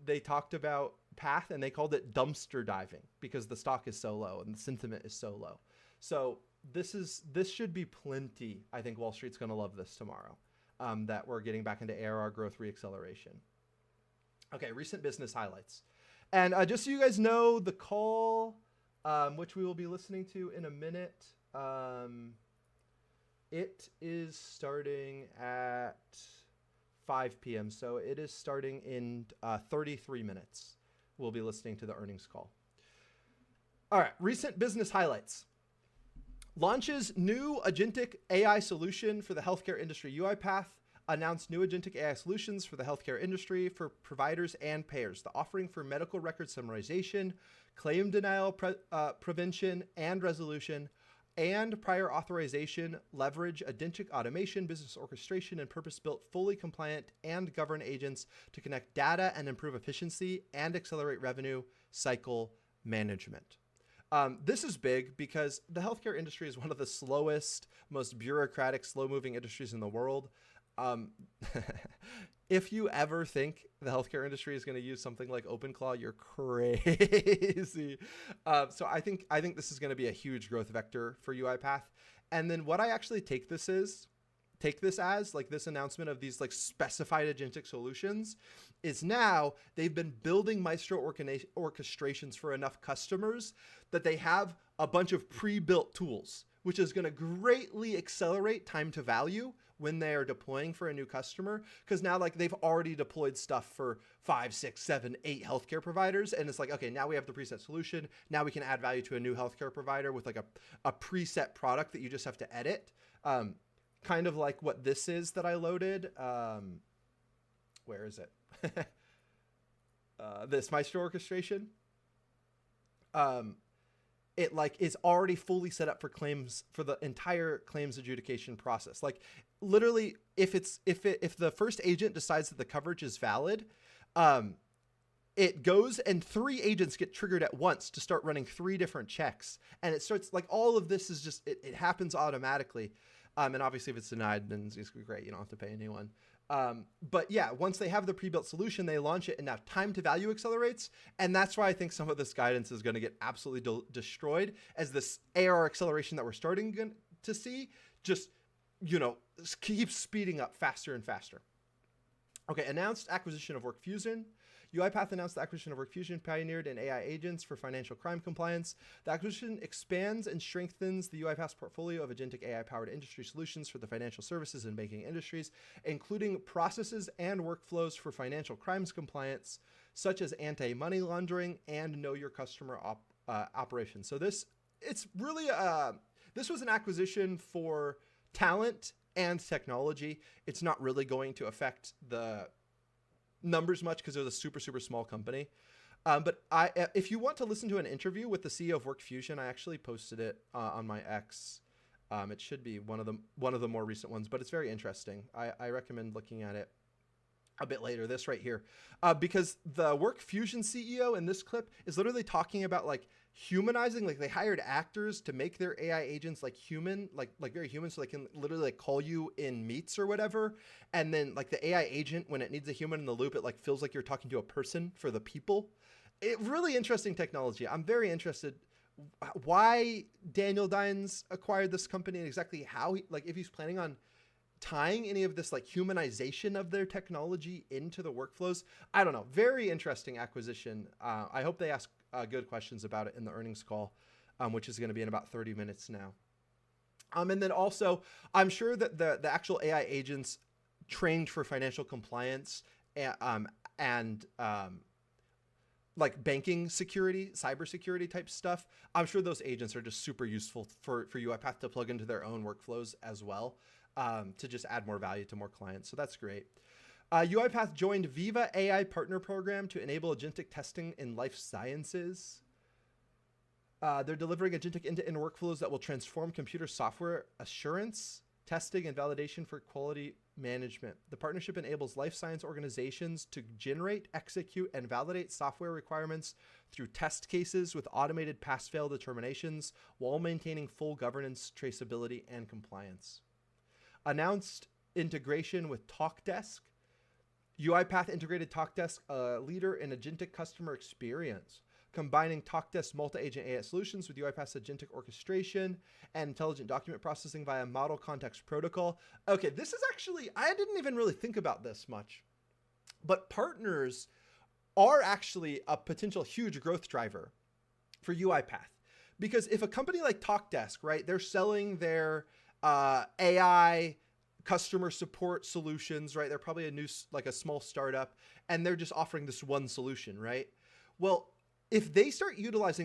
they talked about Path and they called it dumpster diving because the stock is so low and the sentiment is so low. So this should be plenty. I think Wall Street's going to love this tomorrow, that we're getting back into ARR growth reacceleration. Okay, recent business highlights. And just so you guys know, the call, which we will be listening to in a minute, it is starting at 5 p.m. So it is starting in 33 minutes. We'll be listening to the earnings call. All right, recent business highlights. Launches new agentic AI solution for the healthcare industry. UiPath announced new agentic AI solutions for the healthcare industry for providers and payers. The offering for medical record summarization, claim denial prevention and resolution, and prior authorization leverage agentic automation, business orchestration, and purpose-built, fully compliant and governed agents to connect data and improve efficiency and accelerate revenue cycle management. This is big because the healthcare industry is one of the slowest, most bureaucratic, slow-moving industries in the world. If you ever think the healthcare industry is going to use something like OpenClaw, you're crazy. So I think this is going to be a huge growth vector for UiPath. And then what I actually take this as, like this announcement of these like specified agentic solutions, is now they've been building Maestro orchestrations for enough customers that they have a bunch of pre-built tools, which is going to greatly accelerate time to value when they are deploying for a new customer. Because now, like, they've already deployed stuff for 5, 6, 7, 8 healthcare providers. And it's like, okay, now we have the preset solution. Now we can add value to a new healthcare provider with like a preset product that you just have to edit. Kind of like what this is that I loaded. Where is it? This Maestro orchestration. It like is already fully set up for claims, for the entire claims adjudication process. Like literally, if the first agent decides that the coverage is valid, it goes and 3 agents get triggered at once to start running 3 different checks. And it starts like all of this is just, it happens automatically. And obviously if it's denied, then it's great. You don't have to pay anyone. But yeah, once they have the pre-built solution, they launch it and now time to value accelerates. And that's why I think some of this guidance is going to get absolutely destroyed as this ARR acceleration that we're starting to see just, keeps speeding up faster and faster. Okay, announced acquisition of WorkFusion. UiPath announced the acquisition of WorkFusion, pioneered in AI agents for financial crime compliance. The acquisition expands and strengthens the UiPath portfolio of agentic AI-powered industry solutions for the financial services and banking industries, including processes and workflows for financial crimes compliance, such as anti-money laundering and know your customer operations. So this was an acquisition for talent and technology, it's not really going to affect the numbers much because they're a super, super small company. But if you want to listen to an interview with the CEO of WorkFusion, I actually posted it on my X. It should be one of the more recent ones, but it's very interesting. I recommend looking at it a bit later, this right here, because the WorkFusion CEO in this clip is literally talking about like humanizing, like they hired actors to make their AI agents like human, like very human, so they can literally like call you in meets or whatever. And then like the AI agent, when it needs a human in the loop, it like feels like you're talking to a person for the people. Really interesting technology. I'm very interested why Daniel Dines acquired this company and exactly how he, like if he's planning on tying any of this like humanization of their technology into the workflows. I don't know. Very interesting acquisition. I hope they ask good questions about it in the earnings call, which is going to be in about 30 minutes now. And then also, I'm sure that the actual AI agents trained for financial compliance and like banking security, cybersecurity type stuff, I'm sure those agents are just super useful for UiPath to plug into their own workflows as well, to just add more value to more clients. So that's great. UiPath joined Viva AI Partner Program to enable agentic testing in life sciences. They're delivering agentic end-to-end workflows that will transform computer software assurance, testing, and validation for quality management. The partnership enables life science organizations to generate, execute, and validate software requirements through test cases with automated pass-fail determinations while maintaining full governance, traceability, and compliance. Announced integration with TalkDesk. UiPath integrated TalkDesk, a leader in agentic customer experience, combining TalkDesk multi-agent AI solutions with UiPath's agentic orchestration and intelligent document processing via model context protocol. Okay, this is actually, I didn't even really think about this much, but partners are actually a potential huge growth driver for UiPath. Because if a company like TalkDesk, right, they're selling their AI customer support solutions, right? They're probably a small startup, and they're just offering this one solution, right? Well, if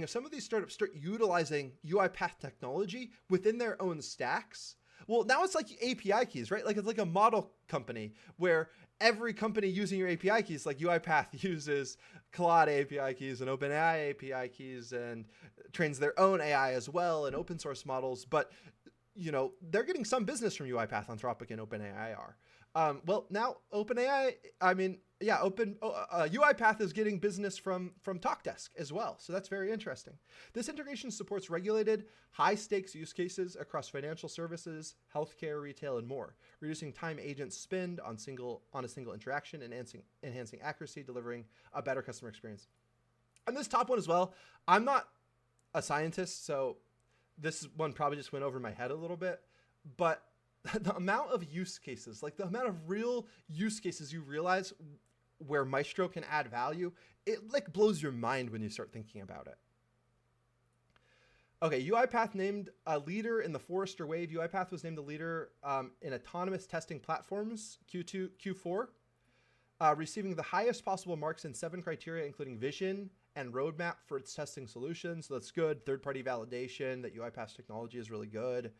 some of these startups start utilizing UiPath technology within their own stacks, well, now it's like API keys, right? Like it's like a model company where every company using your API keys, like UiPath uses Claude API keys and OpenAI API keys and trains their own AI as well and open source models. But you know, they're getting some business from UiPath, Anthropic, and OpenAI are. Well, now UiPath is getting business from TalkDesk as well. So that's very interesting. This integration supports regulated, high-stakes use cases across financial services, healthcare, retail, and more, reducing time agents spend on a single interaction and enhancing accuracy, delivering a better customer experience. And this top one as well, I'm not a scientist, so this one probably just went over my head a little bit, but the amount of use cases, like the amount of real use cases you realize where Maestro can add value, it like blows your mind when you start thinking about it. Okay, UiPath named a leader in the Forrester Wave. UiPath was named the leader in autonomous testing platforms, Q4, receiving the highest possible marks in 7 criteria, including vision and roadmap for its testing solutions. So that's good. Third-party validation that UiPath's technology is really good.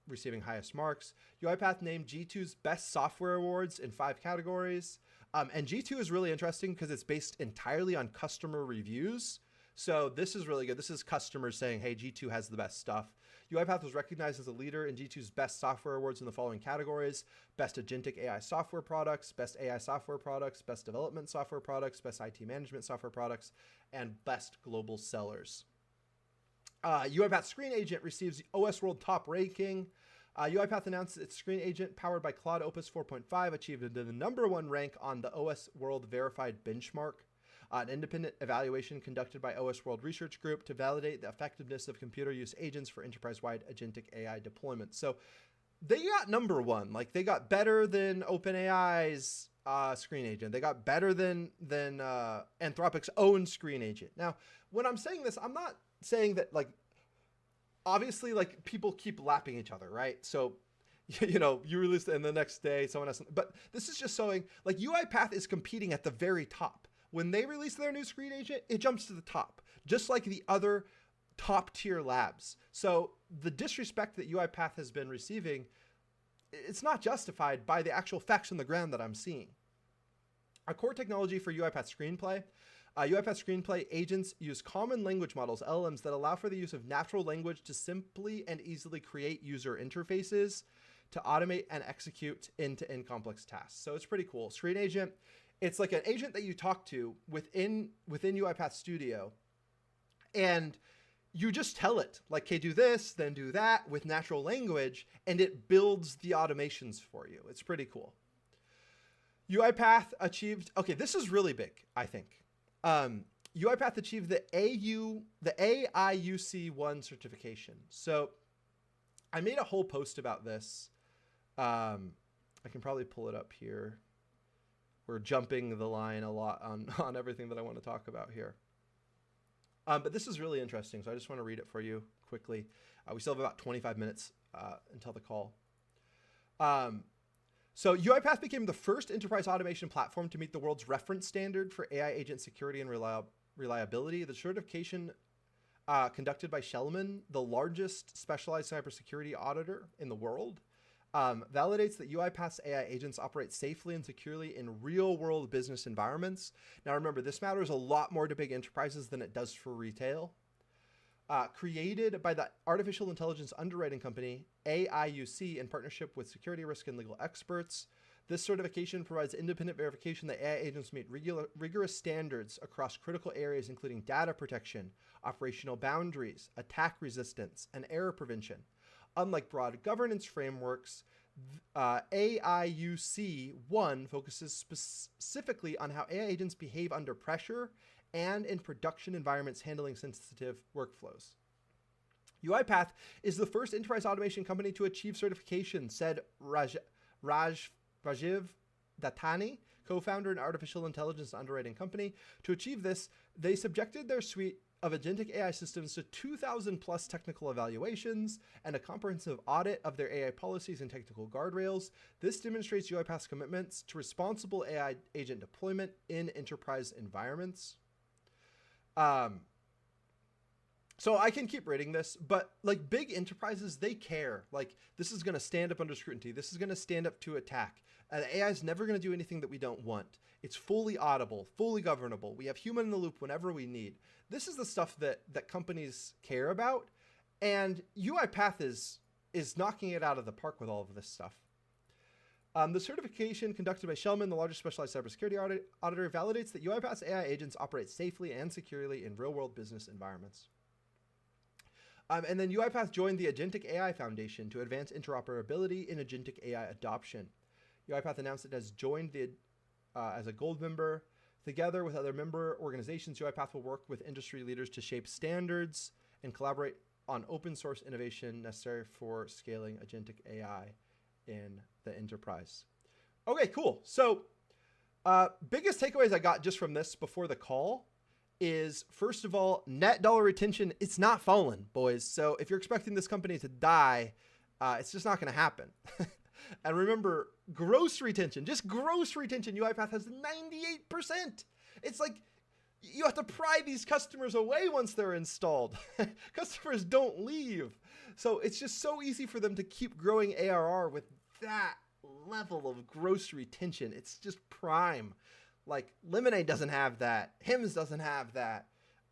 Receiving highest marks. UiPath named G2's Best Software Awards in 5 categories. And G2 is really interesting because it's based entirely on customer reviews. So this is really good. This is customers saying, hey, G2 has the best stuff. UiPath was recognized as a leader in G2's Best Software Awards in the following categories: Best Agentic AI Software Products, Best AI Software Products, Best Development Software Products, Best IT Management Software Products, and Best Global Sellers. UiPath Screen Agent receives the OS World Top ranking. UiPath announced its Screen Agent, powered by Claude Opus 4.5, achieved the #1 rank on the OS World Verified benchmark, an independent evaluation conducted by OS World Research Group to validate the effectiveness of computer use agents for enterprise-wide agentic AI deployment. So they got #1. Like they got better than OpenAI's Screen Agent. They got better than Anthropic's own Screen Agent. Now, when I'm saying this, I'm not saying that like, obviously like people keep lapping each other, right? So, you know, you release it and the next day someone else, but this is just showing like UiPath is competing at the very top. When they release their new Screen Agent, it jumps to the top, just like the other top tier labs. So the disrespect that UiPath has been receiving, it's not justified by the actual facts on the ground that I'm seeing. A core technology for UiPath Screenplay. UiPath Screenplay agents use common language models, LLMs, that allow for the use of natural language to simply and easily create user interfaces to automate and execute end-to-end complex tasks. So it's pretty cool. Screen Agent, it's like an agent that you talk to within UiPath Studio, and you just tell it, like, okay, do this, then do that with natural language, and it builds the automations for you. It's pretty cool. UiPath achieved, okay, this is really big, I think. UiPath achieved the AIUC1 certification. So I made a whole post about this. I can probably pull it up here. We're jumping the line a lot on everything that I want to talk about here. But this is really interesting, so I just want to read it for you quickly. We still have about 25 minutes until the call. So UiPath became the first enterprise automation platform to meet the world's reference standard for AI agent security and reliability. The certification conducted by Shellman, the largest specialized cybersecurity auditor in the world, validates that UiPath's AI agents operate safely and securely in real-world business environments. Now remember, this matters a lot more to big enterprises than it does for retail. Created by the artificial intelligence underwriting company, AIUC, in partnership with security risk and legal experts. This certification provides independent verification that AI agents meet rigorous standards across critical areas, including data protection, operational boundaries, attack resistance, and error prevention. Unlike broad governance frameworks, AIUC1 focuses specifically on how AI agents behave under pressure and in production environments handling sensitive workflows. UiPath is the first enterprise automation company to achieve certification, said Rajiv Dattani, co-founder and artificial intelligence underwriting company. To achieve this, they subjected their suite of agentic AI systems to 2,000 plus technical evaluations and a comprehensive audit of their AI policies and technical guardrails. This demonstrates UiPath's commitments to responsible AI agent deployment in enterprise environments. So I can keep reading this, but like big enterprises, they care. Like this is going to stand up under scrutiny. This is going to stand up to attack. AI is never going to do anything that we don't want. It's fully audible, fully governable. We have human in the loop whenever we need. This is the stuff that companies care about. And UiPath is knocking it out of the park with all of this stuff. The certification conducted by Shellman, the largest specialized cybersecurity auditor, validates that UiPath's AI agents operate safely and securely in real-world business environments. And then UiPath joined the Agentic AI Foundation to advance interoperability in agentic AI adoption. UiPath announced it has joined as a gold member. Together with other member organizations, UiPath will work with industry leaders to shape standards and collaborate on open source innovation necessary for scaling agentic AI in the enterprise. Okay, cool. So biggest takeaways I got just from this before the call is, first of all, net dollar retention, it's not falling, boys. So if you're expecting this company to die, it's just not going to happen. And remember, gross retention, just gross retention, UiPath has 98%. It's like you have to pry these customers away once they're installed. Customers don't leave. So it's just so easy for them to keep growing ARR with that level of gross retention. It's just prime. Like Lemonade doesn't have that. HIMSS doesn't have that.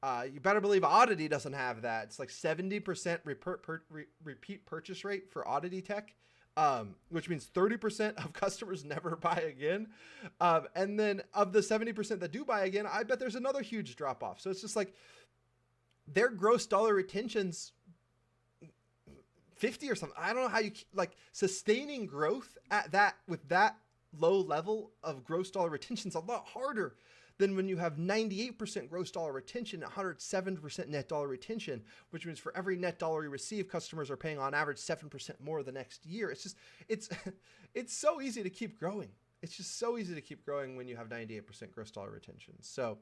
You better believe Oddity doesn't have that. It's like 70% repeat purchase rate for Oddity Tech, which means 30% of customers never buy again. And then of the 70% that do buy again, I bet there's another huge drop off. So it's just like their gross dollar retention's 50 or something. I don't know how you like sustaining growth at that with that low level of gross dollar retention is a lot harder than when you have 98% gross dollar retention, 107% net dollar retention, which means for every net dollar you receive, customers are paying on average 7% more the next year. It's just, it's so easy to keep growing. It's just so easy to keep growing when you have 98% gross dollar retention. So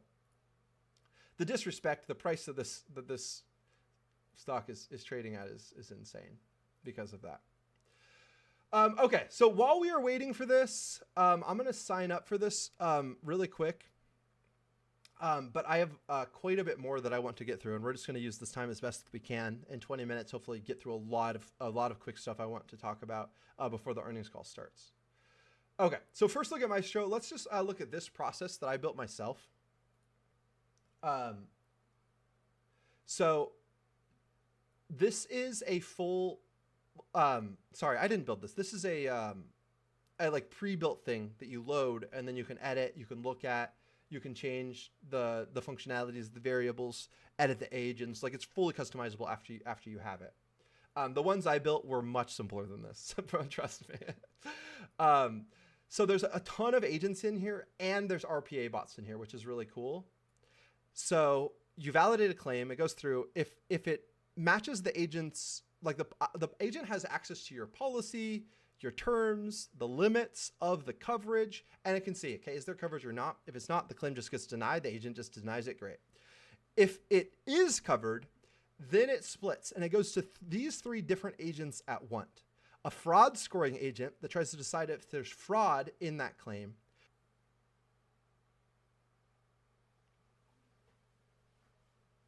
the disrespect, the price that this stock is trading at is insane because of that. Okay, so while we are waiting for this, I'm going to sign up for this really quick. But I have quite a bit more that I want to get through, and we're just going to use this time as best we can in 20 minutes. Hopefully, get through a lot of quick stuff I want to talk about before the earnings call starts. Okay, so first look at Maestro. Let's just look at this process that I built myself. So this is a full. Sorry, I didn't build this. This is a like pre-built thing that you load, and then you can edit. You can look at. You can change the functionalities, the variables, edit the agents. Like it's fully customizable after you have it. The ones I built were much simpler than this. Trust me. So there's a ton of agents in here, and there's RPA bots in here, which is really cool. So you validate a claim. It goes through. If it matches the agents, like the agent has access to your policy, your terms, the limits of the coverage, and it can see, okay, is there coverage or not? If it's not, the claim just gets denied. The agent just denies it. Great. If it is covered, then it splits, and it goes to these three different agents at once. A fraud scoring agent that tries to decide if there's fraud in that claim.